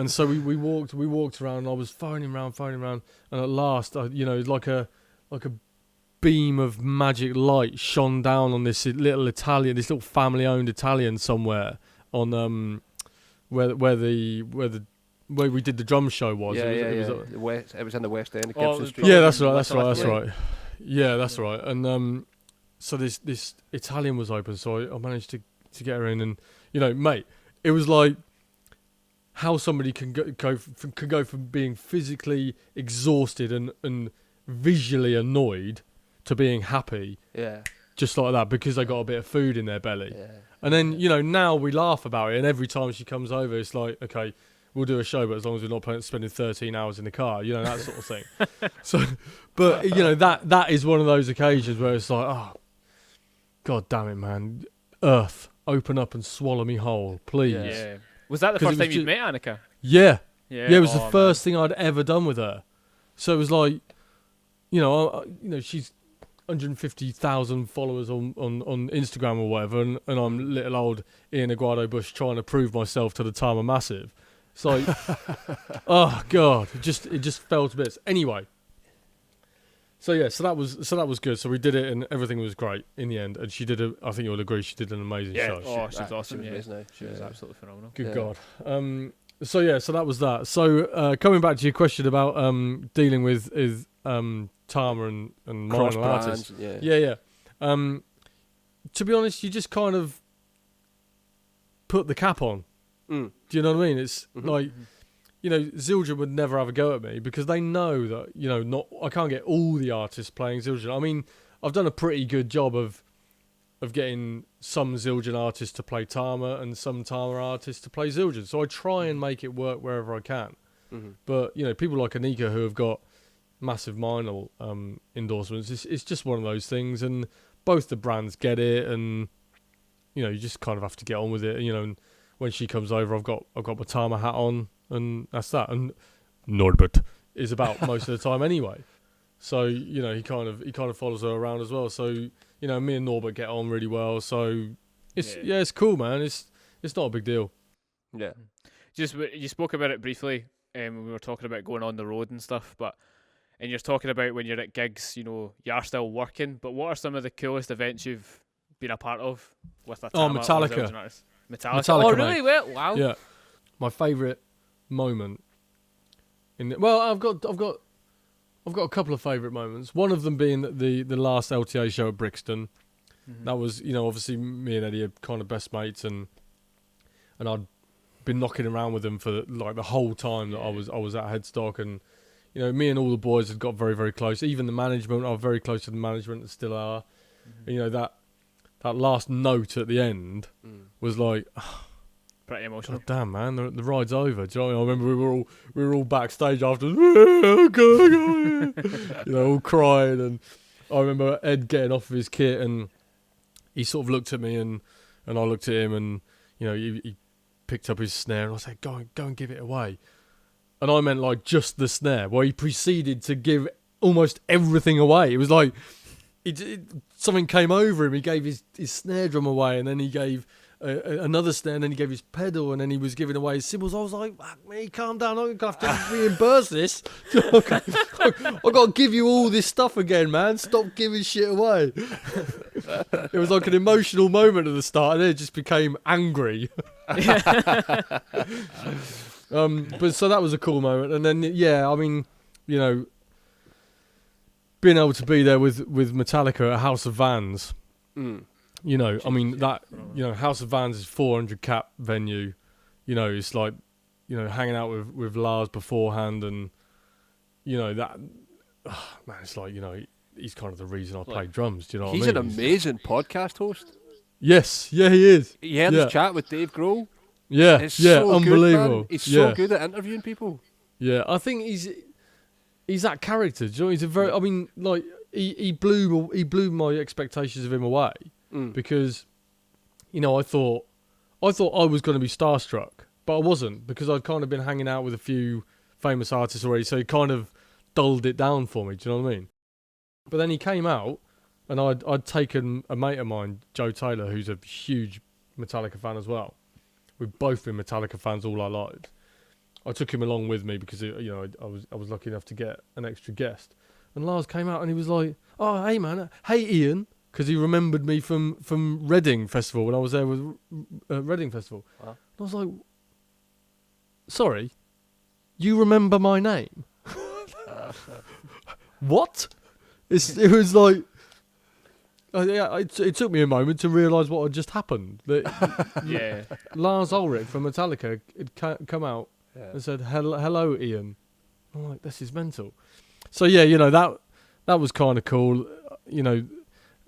so we walked around. And I was phoning around, and at last, like a beam of magic light shone down on this little family-owned Italian somewhere on where we did the drum show was. It was in the West End of Gibson Street. Yeah, that's right. Yeah, that's right. And so this Italian was open, so I managed to get her in, and mate, it was like how somebody can go from being physically exhausted and visually annoyed to being happy. Yeah. Just like that, because they got a bit of food in their belly. Yeah. And then, now we laugh about it, and every time she comes over, it's like, okay, we'll do a show, but as long as we're not spending 13 hours in the car, that sort of thing. So, but, that is one of those occasions where it's like, oh, God damn it, man. Earth, open up and swallow me whole, please. Yeah. Was that the first time you'd met Annika? Yeah. Yeah, it was the first thing I'd ever done with her. So it was like, she's 150,000 followers on Instagram or whatever, and I'm little old Ian Aguado-Bush trying to prove myself to the Tama massive. It's like, oh God, it just fell to bits. Anyway, so that was good. So we did it, and everything was great in the end. And she did I think you'll agree, she did an amazing show. Oh, she's awesome. She was Absolutely phenomenal. Good God. So that was that. So coming back to your question about dealing with Tama and Cross minor brands, artists. yeah. To be honest, you just kind of put the cap on. Mm. Do you know what I mean? It's Mhm. like, you know, Zildjian would never have a go at me because they know that, you know, I can't get all the artists playing Zildjian. I mean, I've done a pretty good job of getting some Zildjian artists to play Tama and some Tama artists to play Zildjian. So I try and make it work wherever I can. Mm-hmm. But, you know, people like Anika who have got massive vinyl endorsements, it's just one of those things. And both the brands get it, and, you know, you just kind of have to get on with it. You know, and when she comes over, I've got my Tama hat on, and that's that. And Norbert is about most of the time anyway. So, you know, he kind of follows her around as well. So, you know, me and Norbert get on really well. So it's cool, man. It's not a big deal. Yeah. Just you spoke about it briefly when we were talking about going on the road and stuff, and you're talking about when you're at gigs, you know, you are still working. But what are some of the coolest events you've been a part of with a Tama or Metallica. Zildjian artist? Metallica. Metallica, Oh, mate. really? Well, wow. Yeah. My favourite moment I've got a couple of favourite moments. One of them being the last LTA show at Brixton. Mm-hmm. That was, you know, obviously me and Eddie are kind of best mates, and I'd been knocking around with them for like the whole time that I was at Headstock, and, you know, me and all the boys had got very, very close. Even the management, I was very close to the management and still are. Mm-hmm. And, you know, that last note at the end was like, Pretty emotional. God damn, man, the ride's over. Do you know what I mean? I remember we were all backstage after, you know, all crying, and I remember Ed getting off of his kit, and he sort of looked at me, and I looked at him, and, you know, he picked up his snare, and I said, go and give it away. And I meant like just the snare, where he proceeded to give almost everything away. It was like something came over him. He gave his snare drum away, and then he gave another snare, and then he gave his pedal, and then he was giving away his cymbals. I was like, fuck me, calm down, I'm going to have to reimburse this. I've got to give you all this stuff again, man. Stop giving shit away. It was like an emotional moment at the start, and then it just became angry. But so that was a cool moment. And then, yeah, I mean, you know, being able to be there with Metallica at House of Vans, you know, I mean, that, you know, House of Vans is 400 cap venue. You know, it's like, you know, hanging out with Lars beforehand, and, you know, that, man, it's like, you know, he's kind of the reason I play drums. Do you know what I mean? He's an amazing podcast host. Yes, yeah, he is. You heard his chat with Dave Grohl. Yeah, It's yeah, so unbelievable. Good, man. He's so good at interviewing people. Yeah, I think he's that character. Do you know, he's a very. I mean, like he blew my expectations of him away because, you know, I thought I was going to be starstruck, but I wasn't, because I'd kind of been hanging out with a few famous artists already, so he kind of dulled it down for me. Do you know what I mean? But then he came out, and I'd taken a mate of mine, Joe Taylor, who's a huge Metallica fan as well. We've both been Metallica fans all our lives. I took him along with me because, you know, I was lucky enough to get an extra guest. And Lars came out and he was like, "Oh, hey man, hey Ian," because he remembered me from Reading Festival when I was there with Reading Festival. Wow. And I was like, "Sorry, you remember my name?" What? It was like. It took me a moment to realise what had just happened. That Lars Ulrich from Metallica had come out and said, hello, Ian. I'm like, this is mental. So, yeah, you know, that was kind of cool. You know,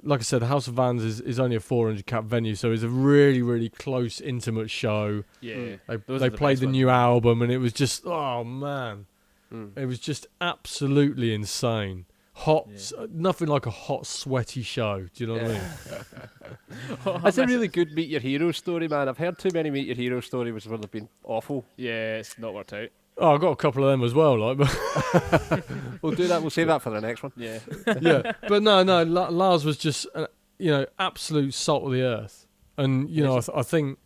like I said, House of Vans is only a 400 cap venue, so it's a really, really close, intimate show. Yeah. They played the new album, and it was just, oh, man. It was just absolutely insane. Hot, nothing like a hot, sweaty show. Do you know what I mean? That's a really good Meet Your Hero story, man. I've heard too many Meet Your Hero stories where they've been awful. Yeah, it's not worked out. Oh, I've got a couple of them as well. Like, but We'll do that. We'll save that for the next one. Yeah. yeah. But no, Lars was just, you know, absolute salt of the earth. And, you know, I think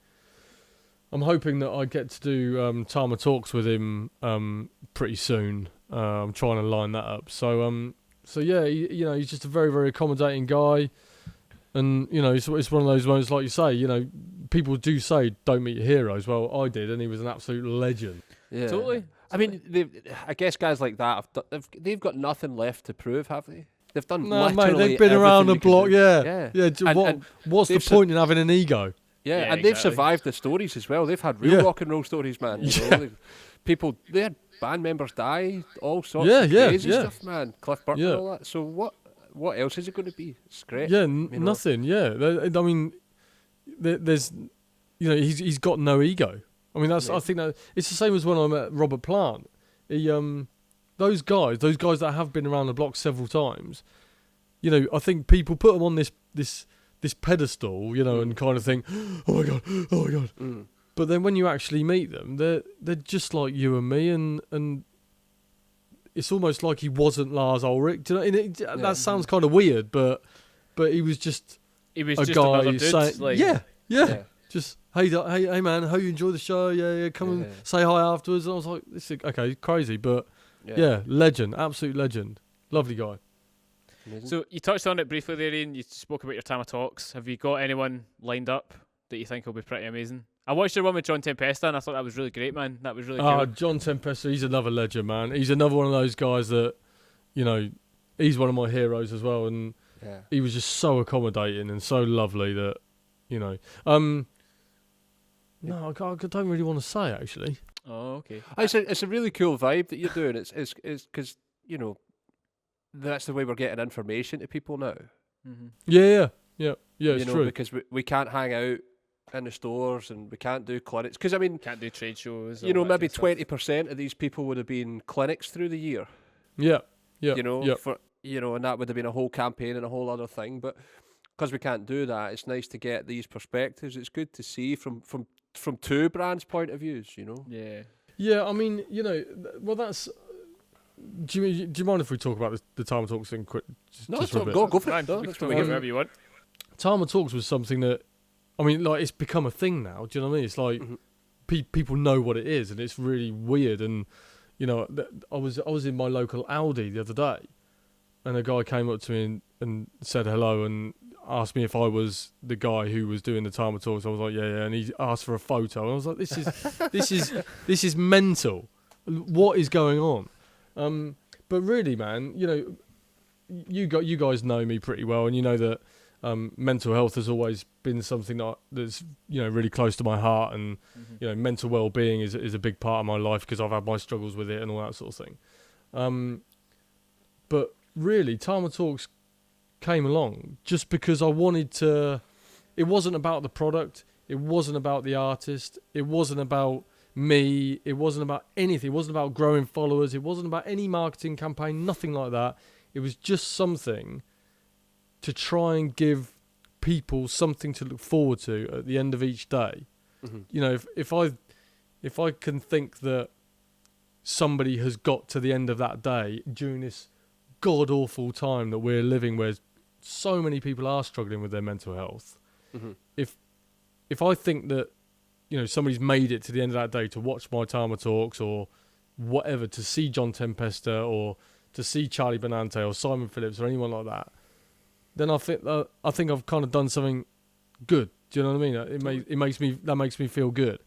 I'm hoping that I get to do Tama Talks with him pretty soon. I'm trying to line that up. So yeah, you know, he's just a very, very accommodating guy, and, you know, it's one of those moments, like you say, you know, people do say don't meet your heroes. Well, I did, and he was an absolute legend. Yeah. Totally. I mean, I guess guys like that they've got nothing left to prove, have they? They've done No, literally mate, they've been around the everything block. they Yeah, can do. yeah. And What's the they've point in having an ego? Yeah, Yeah, and they've exactly. survived the stories as well. They've had real Yeah. rock and roll stories, man. You Yeah. know, they had band members die, all sorts Yeah, of yeah, crazy yeah. stuff, man. Cliff Burton Yeah. and all that. So what else is it going to be? It's great. Yeah, you know. nothing. Yeah, I mean, there's, he's got no ego. I mean, I think that it's the same as when I met Robert Plant. He, those guys that have been around the block several times, I think people put them on this pedestal, and kind of think, oh my god. Mm. But then when you actually meet them, they're just like you and me, and it's almost like he wasn't Lars Ulrich. Do you know? That sounds kind of weird, but he was just He was a just guy another dude. saying, Like, yeah. Just hey man, how you enjoy the show? Yeah, come and say hi afterwards. And I was like, this is okay, crazy, but yeah, legend, absolute legend, lovely guy. Amazing. So you touched on it briefly there, Ian. You spoke about your Tama talks. Have you got anyone lined up that you think will be pretty amazing? I watched your one with John Tempesta, and I thought that was really great, man. That was really cool. John Tempesta, he's another legend, man. He's another one of those guys that, he's one of my heroes as well, and he was just so accommodating and so lovely that, no, I don't really want to say actually. Oh, okay. It's a really cool vibe that you're doing. It's because that's the way we're getting information to people now. Mm-hmm. Yeah. It's true. Because we can't hang out in the stores and we can't do clinics. Because I mean, Can't do trade shows. maybe 20% of these people would have been clinics through the year. Yeah. And that would have been a whole campaign and a whole other thing. But because we can't do that, it's nice to get these perspectives. It's good to see from two brands' point of views. Yeah. Yeah, I mean, well, that's. Do you mind if we talk about the Tama Talks thing quick? Just for a bit? Go for Fine, it. No, we that's can what go we wherever you want. Tama Talks was something that, I mean, like, it's become a thing now. Do you know what I mean? It's like people know what it is, and it's really weird. And I was in my local Aldi the other day, and a guy came up to me and said hello and asked me if I was the guy who was doing the Tama Talks. I was like, yeah, and he asked for a photo, and I was like, this is mental. What is going on? But really, man, you guys know me pretty well, and you know that mental health has always been something that's really close to my heart, and mental well-being is a big part of my life because I've had my struggles with it and all that sort of thing. But really, Tama Talks came along just because I wanted to. It wasn't about the product. It wasn't about the artist. It wasn't about me. It wasn't about anything. It wasn't about growing followers. It wasn't about any marketing campaign. Nothing like that. It was just something to try and give people something to look forward to at the end of each day. Mm-hmm. If I can think that somebody has got to the end of that day during this god awful time that we're living, where so many people are struggling with their mental health. Mm-hmm. If I think that somebody's made it to the end of that day to watch my Tama Talks or whatever, to see John Tempesta or to see Charlie Benante or Simon Phillips or anyone like that, then I think I've kind of done something good. Do you know what I mean? It makes me feel good,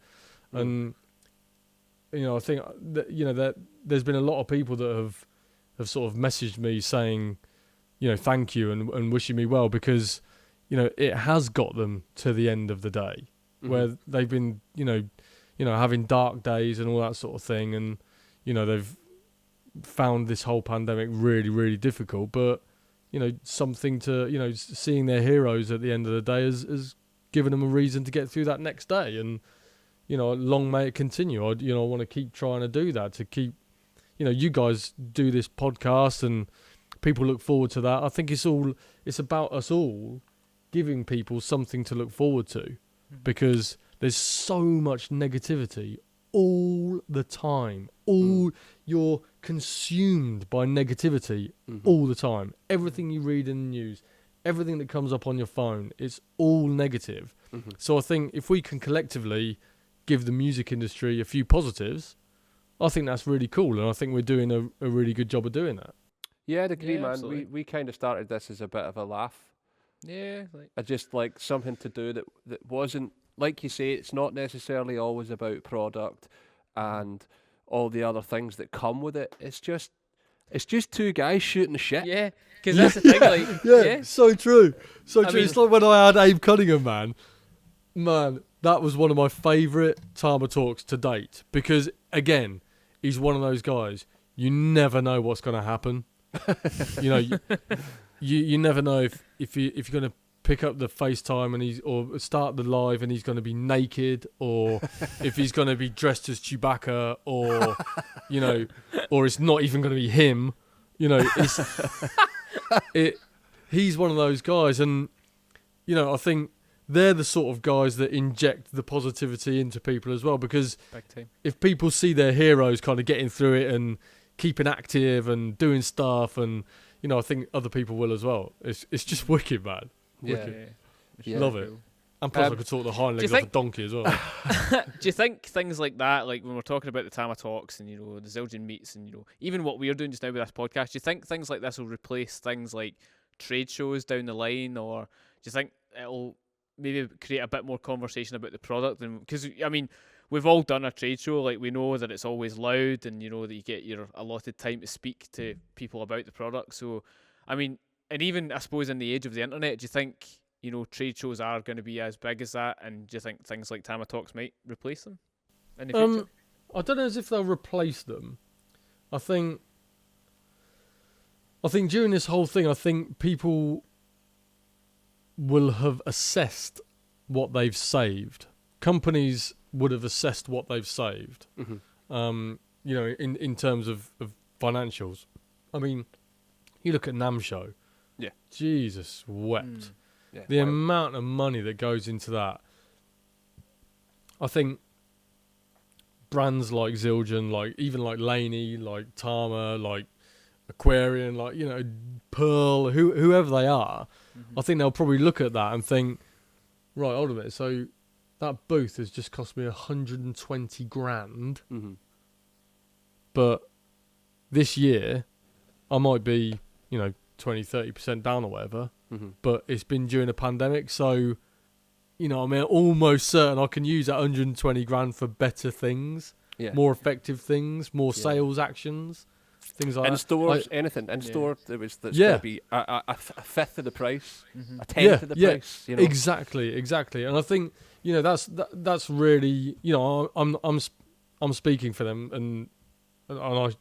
and I think that there's been a lot of people that have sort of messaged me saying, thank you and wishing me well, because it has got them to the end of the day where they've been having dark days and all that sort of thing, and they've found this whole pandemic really, really difficult, but something to seeing their heroes at the end of the day has given them a reason to get through that next day, and long may it continue. I want to keep trying to do that, to keep you guys do this podcast and people look forward to that. I think it's about us all giving people something to look forward to, because there's so much negativity all the time. You're consumed by negativity all the time. Everything you read in the news, everything that comes up on your phone, it's all negative. So I think if we can collectively give the music industry a few positives, I think that's really cool, and I think we're doing a really good job of doing that. Yeah, I'd agree, Yeah, man. absolutely. We kind of started this as a bit of a laugh. Yeah, Just like something to do that wasn't, like you say, it's not necessarily always about product and all the other things that come with it. It's just two guys shooting the shit. Yeah, because that's the thing. Like, Yeah, so true. So I true. mean- It's like when I had Abe Cunningham, man, that was one of my favourite Tama talks to date because, again, he's one of those guys. You never know what's going to happen. You never know if you're going to pick up the FaceTime and or start the live and he's going to be naked, or if he's going to be dressed as Chewbacca, or or it's not even going to be him. He's one of those guys, and I think they're the sort of guys that inject the positivity into people as well, because big time. if people see their heroes kind of getting through it and keeping active and doing stuff, and I think other people will as well. It's just wicked, man. Yeah. Yeah. Love it. And plus I could talk the hind legs off a donkey as well. Do you think things like that, like when we're talking about the Tama talks and the Zildjian meets and even what we're doing just now with this podcast, do you think things like this will replace things like trade shows down the line, or do you think it'll maybe create a bit more conversation about the product? And because I mean, we've all done a trade show, like we know that it's always loud, and that you get your allotted time to speak to people about the product. So I mean, and even I suppose in the age of the internet, do you think trade shows are going to be as big as that, and do you think things like Tama talks might replace them in the future? I don't know as if they'll replace them. I think during this whole thing, I think people will have assessed what they've saved. Companies would have assessed what they've saved. Mm-hmm. In terms of financials. I mean, you look at NAMM Show. Yeah. Jesus wept. Yeah. The amount of money that goes into that. I think brands like Zildjian, like even like Laney, like Tama, like Aquarian, like Pearl, whoever they are, I think they'll probably look at that and think, right, hold a minute, so that booth has just cost me 120 grand, Mm-hmm. but this year I might be 20-30% down or whatever, but it's been during a pandemic, so I'm almost certain I can use that 120 grand for better things, more effective things, more sales actions, things like in that. stores, anything in store that's going to be a fifth of the price, a tenth of the price. Exactly, and I think that's really I'm speaking for them, and I,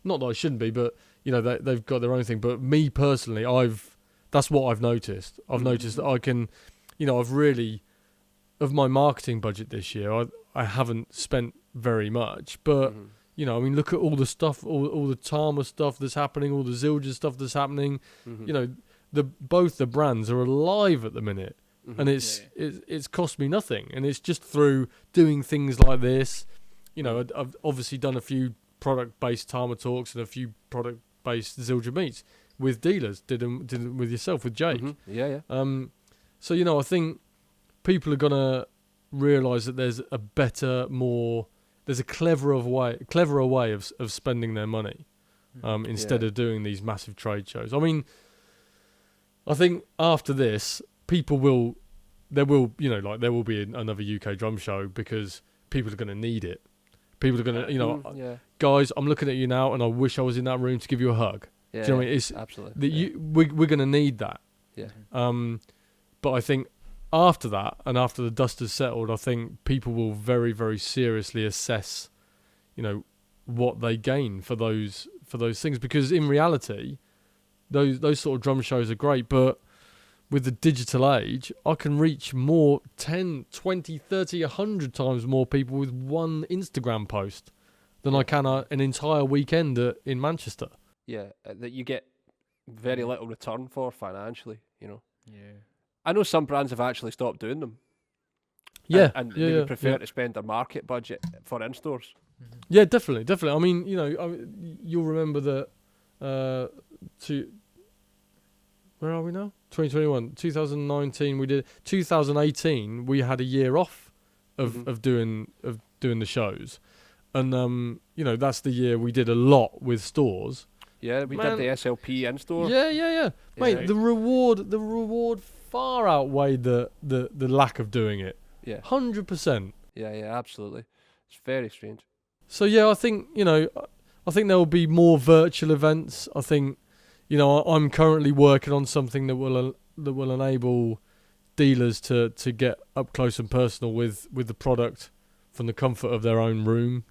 not that I shouldn't be, but they've got their own thing. But me personally, that's what I've noticed. I've noticed that I can, I've really, of my marketing budget this year, I haven't spent very much, but. I mean, look at all the stuff, all the Tama stuff that's happening, all the Zildjian stuff that's happening. Both the brands are alive at the minute, and it's cost me nothing, and it's just through doing things like this. I've obviously done a few product-based Tama talks and a few product-based Zildjian meets with dealers. Did them with yourself, with Jake. So I think people are gonna realise that there's a better, there's a cleverer way of spending their money, instead of doing these massive trade shows. I mean, I think after this, there will be another UK drum show because people are going to need it. People are going to, guys, I'm looking at you now, and I wish I was in that room to give you a hug. Yeah, do you know what I mean? It's absolutely. We're going to need that. Yeah. But I think after that, and after the dust has settled, I think people will very, very seriously assess, what they gain for those things. Because in reality, those sort of drum shows are great, but with the digital age, I can reach 10, 20, 30, 100 times more people with one Instagram post than I can an entire weekend in Manchester. Yeah, that you get very little return for financially, Yeah. I know some brands have actually stopped doing them. Yeah, and they would prefer to spend their market budget for in-stores. Yeah, definitely. I mean, you'll remember that. Where are we now? 2021, 2019. We did 2018. We had a year off of doing the shows, and that's the year we did a lot with stores. Yeah, we did the SLP in-store. Yeah. Mate, the reward far outweighed the lack of doing it. Yeah. 100%. Yeah, absolutely. It's very strange. So yeah, I think there will be more virtual events. I think, I'm currently working on something that will enable dealers to get up close and personal with the product from the comfort of their own room.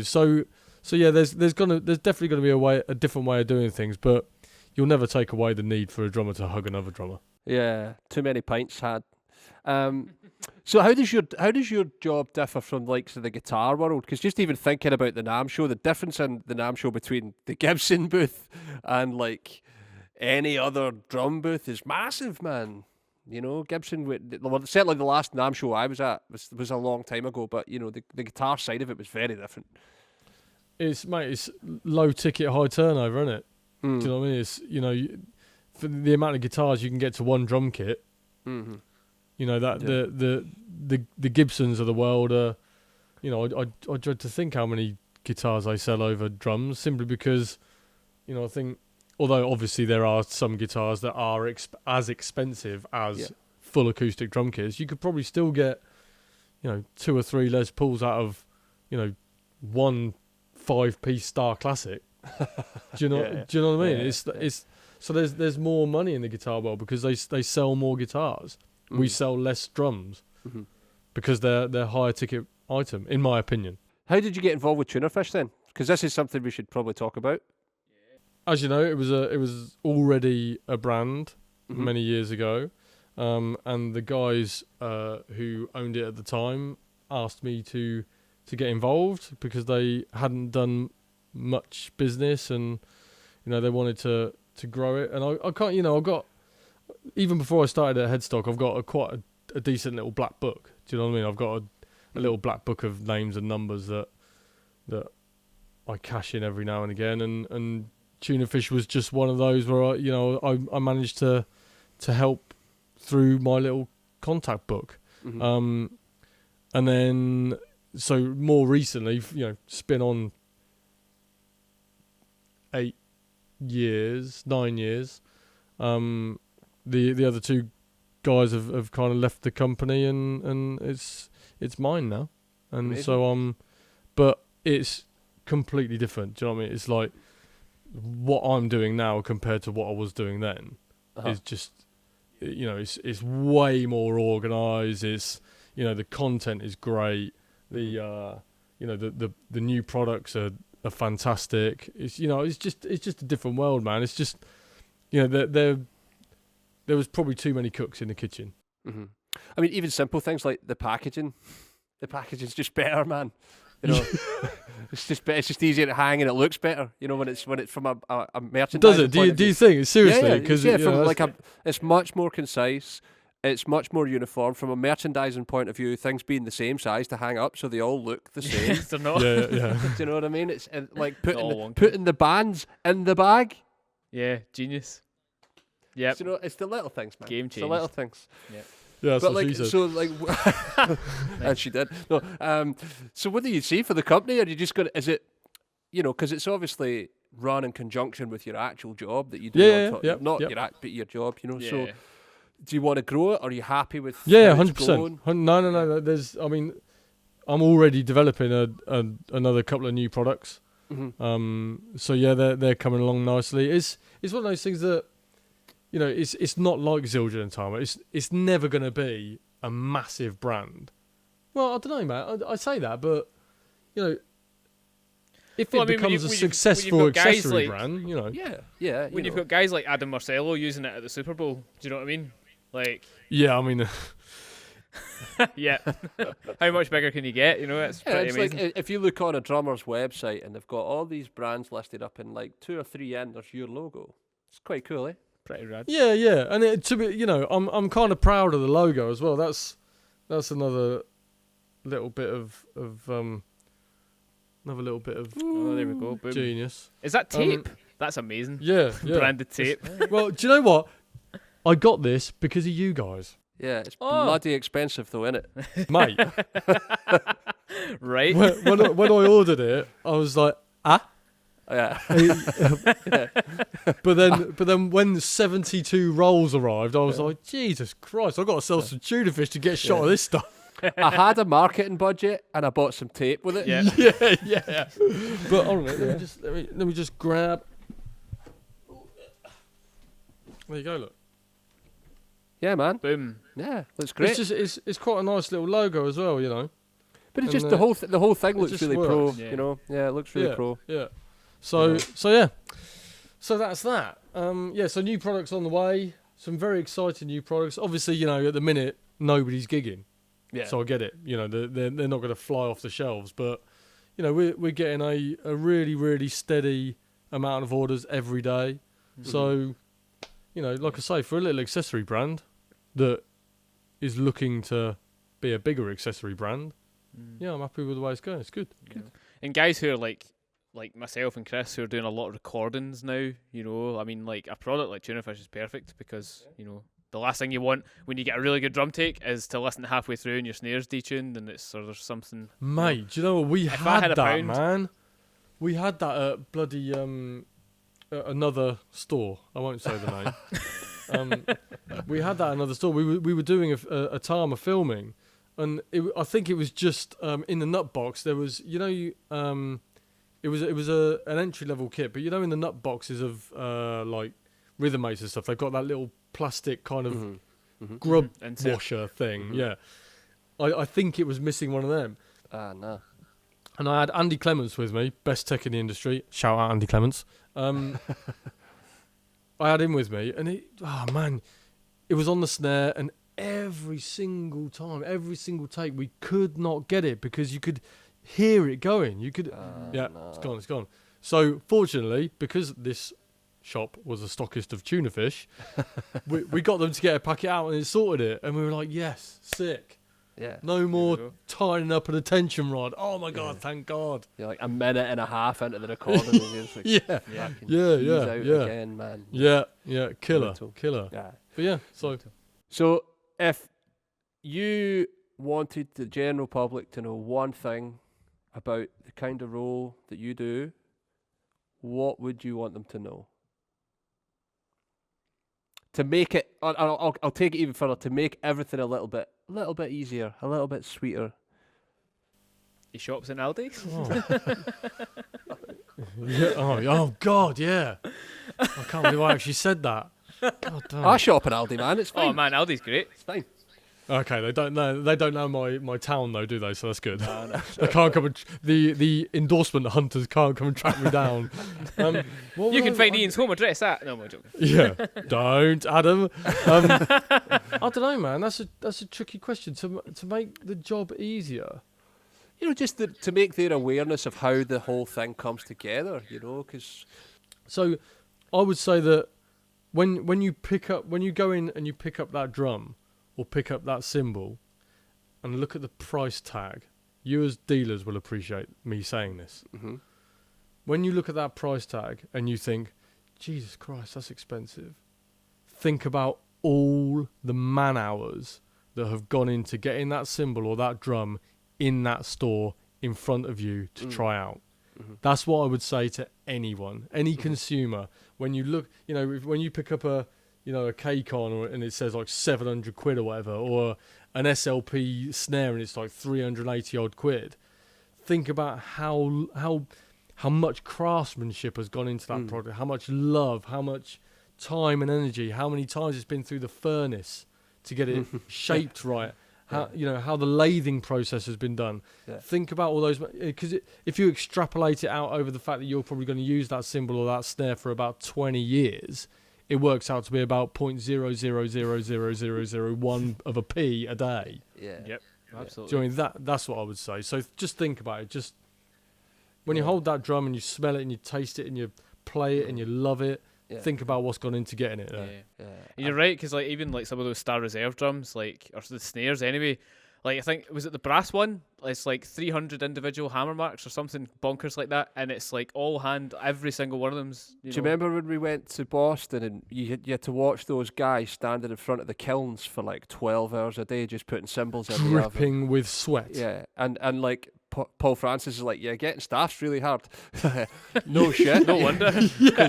So yeah, there's definitely gonna be a different way of doing things, but you'll never take away the need for a drummer to hug another drummer. Yeah, too many pints had. So how does your job differ from like the guitar world? Because just even thinking about the NAMM Show, the difference in the NAMM Show between the Gibson booth and like any other drum booth is massive, man. Gibson. Well, certainly the last NAMM Show I was at was a long time ago, but the guitar side of it was very different. It's low ticket, high turnover, isn't it? Do you know what I mean? It's for the amount of guitars you can get to one drum kit. Mm-hmm. The Gibsons of the world are, I dread to think how many guitars they sell over drums, simply because, I think, although obviously there are some guitars that are as expensive as full acoustic drum kits, you could probably still get, 2 or 3 Les Pauls out of, one 5-piece Star Classic. Do you know what I mean? It's so there's more money in the guitar world because they sell more guitars. We sell less drums because they're higher ticket item, in my opinion. How did you get involved with Tunerfish then? Because this is something we should probably talk about. As you know, it was already a brand many years ago, and the guys who owned it at the time asked me to get involved because they hadn't done much business, and they wanted to grow it. And I can't, I've got, even before I started at Headstock, I've got quite a decent little black book. Do you know what I mean? I've got a little black book of names and numbers that I cash in every now and again, and Tunerfish was just one of those where I managed to help through my little contact book. And then so more recently, spin on 9 years. The other 2 guys have kind of left the company, and it's mine now. And amazing. So but it's completely different. Do you know what I mean? It's like what I'm doing now compared to what I was doing then is just, it's way more organised. It's, the content is great. The the new products are fantastic. It's it's just a different world, man. It's just there was probably too many cooks in the kitchen. Mm-hmm. I mean, even simple things like the packaging. The packaging's just better, man. It's just easier to hang and it looks better. When it's from a merchandise. Does it? Do you think seriously? Because it's much more concise. It's much more uniform from a merchandising point of view. Things being the same size to hang up, so they all look the same. They're not. Yeah. Do you know what I mean? It's like putting the bands in the bag. Yeah, genius. Yeah. It's the little things, man. Game It's changer. the little things. Yeah. Yeah, but like, so like, and she did. No. So what do you see for the company? Are you just going to, is it, because it's obviously run in conjunction with your actual job that you do. But your job, Yeah. So do you want to grow it? Or are you happy with? Yeah, 100%. No. I'm already developing another couple of new products. So yeah, they're coming along nicely. It's one of those things that, it's not like Zildjian and Tama. It's never going to be a massive brand. Well, I don't know, mate. I say that, but if it becomes a successful accessory brand, Yeah. When you've got guys like Adam Marcello using it at the Super Bowl, do you know what I mean? Like. Yeah, I mean. Yeah. How much bigger can you get? It's pretty amazing. Like if you look on a drummer's website and they've got all these brands listed up in like 2 or 3 in, there's your logo. It's quite cool, eh? Pretty rad. Yeah, and to be, I'm kind of proud of the logo as well. That's another little bit of oh, there we go. Boom. Genius. Is that tape? That's amazing. Yeah. Branded tape. Well, do you know what? I got this because of you guys. Yeah, it's bloody expensive though, isn't it? Mate. Right. When I ordered it, I was like, Yeah. But then when 72 rolls arrived, I was like, Jesus Christ, I've got to sell some tuna fish to get a shot of this stuff. I had a marketing budget and I bought some tape with it. Yeah. yeah. But hold on, let me just grab. There you go. Look. Yeah, man. Boom. Yeah, looks great. It's quite a nice little logo as well, you know. But it's and, just the whole thing looks just really works. pro. Yeah. You know. Yeah, it looks really pro. Yeah. So that's that. So new products on the way. Some very exciting new products. Obviously, you know, at the minute nobody's gigging. Yeah. So I get it. You know, they're not going to fly off the shelves, but you know, we're getting a really, really steady amount of orders every day. Mm-hmm. So, you know, like I say, for a little accessory brand that is looking to be a bigger accessory brand, yeah, I'm happy with the way it's going. It's good. Yeah. And guys who are like myself and Chris, who are doing a lot of recordings now, you know, I mean, like a product like Tunafish is perfect because, you know, the last thing you want when you get a really good drum take is to listen halfway through and your snare's detuned and it's or there's something. Mate, do you know what? We If I had had a that, pound- man. We had that at bloody another store. I won't say the name. We had that at another store. We were doing a Tama filming, and I think it was just in the nut box. There was, you know, it was an entry level kit, but you know, in the nut boxes of like rhythm mates and stuff, they've got that little plastic kind of grub Insert. washer thing. Yeah, I think it was missing one of them. Ah, no. And I had Andy Clements with me, best tech in the industry. Shout out Andy Clements. I had him with me, and it was on the snare, and every single time, every single take, we could not get it because you could hear it going. You could, it's gone. So fortunately, because this shop was a stockist of tuna fish, we got them to get a packet out and it sorted it, and we were like, yes, sick. Yeah. No more tying up an attention rod. Oh my god, thank God. You're like a minute and a half into the recording and you're just like, Yeah. fucking Yeah, ease yeah, out yeah. again, man. Yeah, killer. Mental. Yeah. But yeah, so So if you wanted the general public to know one thing about the kind of role that you do, what would you want them to know? To make it, I'll take it even further. To make everything a little bit easier, a little bit sweeter. He shops in Aldi's. yeah, oh god, yeah. I can't believe I actually said that. God damn. I shop at Aldi, man. It's fine. Oh man, Aldi's great. It's fine. Okay, they don't know my town though, do they? So that's good. They can't come and the endorsement hunters can't come and track me down. You can find Ian's home address at. No, I'm joking. Yeah, don't, Adam. I don't know, man. That's a tricky question to make the job easier. You know, just to make their awareness of how the whole thing comes together. You know, because so I would say that when you go in and you pick up that drum or pick up that cymbal and look at the price tag, you as dealers will appreciate me saying this. Mm-hmm. When you look at that price tag and you think, Jesus Christ, that's expensive, think about all the man hours that have gone into getting that cymbal or that drum in that store in front of you to try out. Mm-hmm. That's what I would say to anyone, any consumer. When you look, you know, when you pick up a K-Con and it says like 700 quid or whatever, or an SLP snare and it's like 380 odd quid, think about how much craftsmanship has gone into that product, how much love, how much time and energy, how many times it's been through the furnace to get it shaped right. How the lathing process has been done. Yeah. Think about all those, because if you extrapolate it out over the fact that you're probably going to use that cymbal or that snare for about 20 years, it works out to be about 0.000001 of a p a day. Yeah. Yep. Absolutely. Do you know what I mean? That's what I would say. So just think about it. Just when you hold that drum and you smell it and you taste it and you play it and you love it, think about what's gone into getting it. Yeah. You're right, because like even like some of those Star Reserve drums, like, or the snares anyway, like I think, was it the brass one? It's like 300 individual hammer marks or something bonkers like that, and it's like all hand, every single one of them's. Do you remember when we went to Boston and you had to watch those guys standing in front of the kilns for like 12 hours a day just putting cymbals in the oven? Dripping with sweat. Yeah, and like Paul Francis is like, yeah, getting staff's really hard. No shit. No wonder.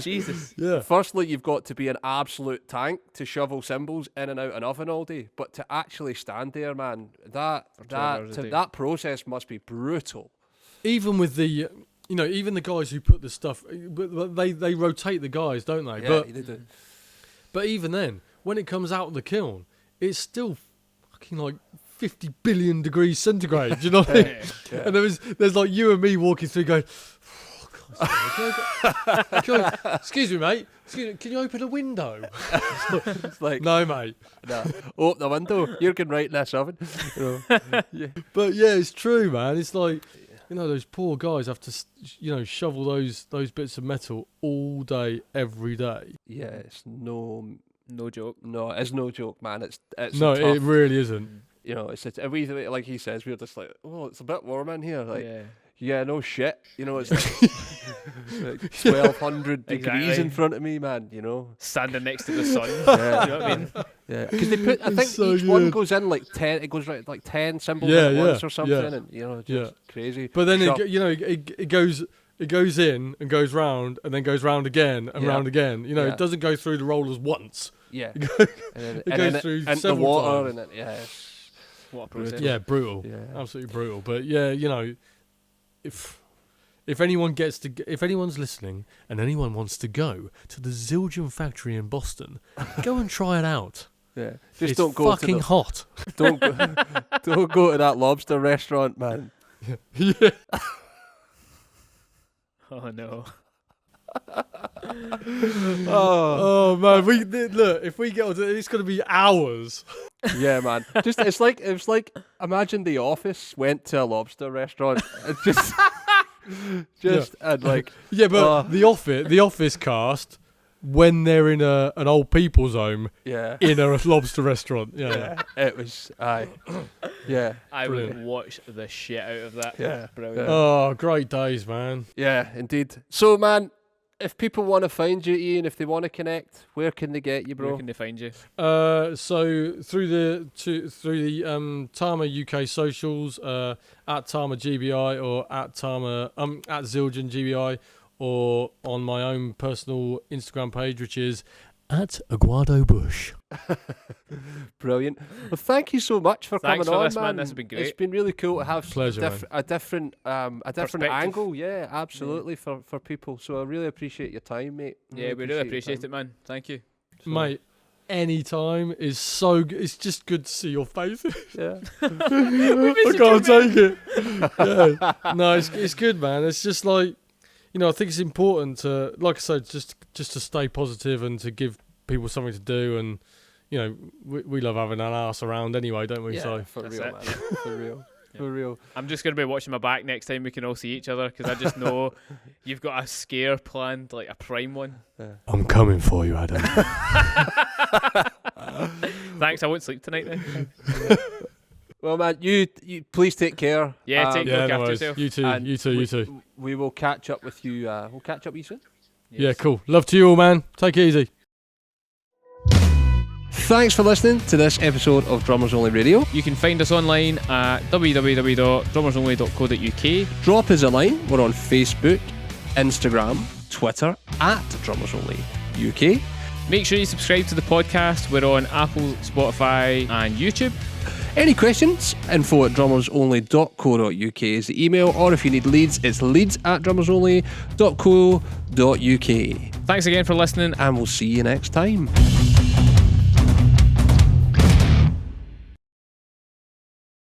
Jesus. Yeah. Firstly, you've got to be an absolute tank to shovel cymbals in and out an oven all day. But to actually stand there, man, that process must be brutal. Even with the, even the guys who put the stuff, but they rotate the guys, don't they? Yeah, they do. But even then, when it comes out of the kiln, it's still fucking like 50 billion degrees centigrade. Do you know what I mean? Yeah. And there's like you and me walking through going, excuse me, mate. Can you open a window? It's like, no, mate. nah, open the window. You're getting right in this oven. Yeah. But yeah, it's true, man. It's like, those poor guys have to, shovel those bits of metal all day, every day. Yeah, it's no joke. No, it's no joke, man. It's No, tough, it really isn't. we, like he says, we're just like, oh, it's a bit warm in here. Like, Yeah. yeah, no shit. It's like 1,200 degrees Exactly. in front of me, man. Standing next to the sun. Yeah. You know what I mean? Yeah, because they put. I It's think so each one good. goes in like 10. It goes right like 10 cymbals Yeah, at once yeah, or something, yeah. and just crazy. But then Sharp. it goes in and goes round and then goes round again and Yeah. round again. Yeah. It doesn't go through the rollers once. Yeah, It and goes through into the several water, times. and then it's What a process. Yeah, brutal. Yeah. Absolutely brutal. But yeah, if anyone's listening and anyone wants to go to the Zildjian factory in Boston, go and try it out. yeah. Just It's don't go fucking to hot. don't go to that lobster restaurant, man. Yeah. Oh no. Oh man, look. If we get onto it, it's gonna be hours. Yeah, man. It's like imagine The Office went to a lobster restaurant. It's just and like Yeah, but the office cast when they're in an old people's home yeah, in a lobster restaurant. Yeah. it was yeah, I Brilliant. would watch the shit out of that. Yeah. Brilliant. Oh, great days, man. yeah, indeed. So, man, if people want to find you, Ian, if they want to connect, where can they get you, Where bro? can they find you? So through the Tama UK socials, at Tama GBI or at Tama at Zildjian GBI, or on my own personal Instagram page, which is at Aguado-Bush. Brilliant. Well, thank you so much for Thanks coming for on, this, man. This has been great. It's been really cool to have Pleasure, a different Perspective. angle. Yeah, absolutely for people. So I really appreciate your time, mate. Yeah, we really appreciate it, man. Thank you. Mate, anytime is so good. It's just good to see your faces. Yeah. I can't take it. Yeah. No, it's good, man. It's just like, I think it's important to, like I said, just to stay positive and to give people something to do. And, we love having an arse around anyway, don't we? Yeah, So for That's real, it. man. For real. For real. I'm just going to be watching my back next time we can all see each other, because I just know you've got a scare planned, like a prime one. I'm coming for you, Adam. Thanks, I won't sleep tonight then. Well, man, you please take care. Yeah, take Yeah, look no after worries. yourself. You too. And You too. We will catch up with you. We'll catch up with you soon. Yeah, Yes. cool. Love to you all, man. Take it easy. Thanks for listening to this episode of Drummers Only Radio. You can find us online at www.drummersonly.co.uk. Drop us a line. We're on Facebook, Instagram, Twitter at Drummers Only UK. Make sure you subscribe to the podcast. We're on Apple, Spotify and YouTube. Any questions? info@drummersonly.co.uk is the email, or if you need leads, it's leads@drummersonly.co.uk. Thanks again for listening. And we'll see you next time.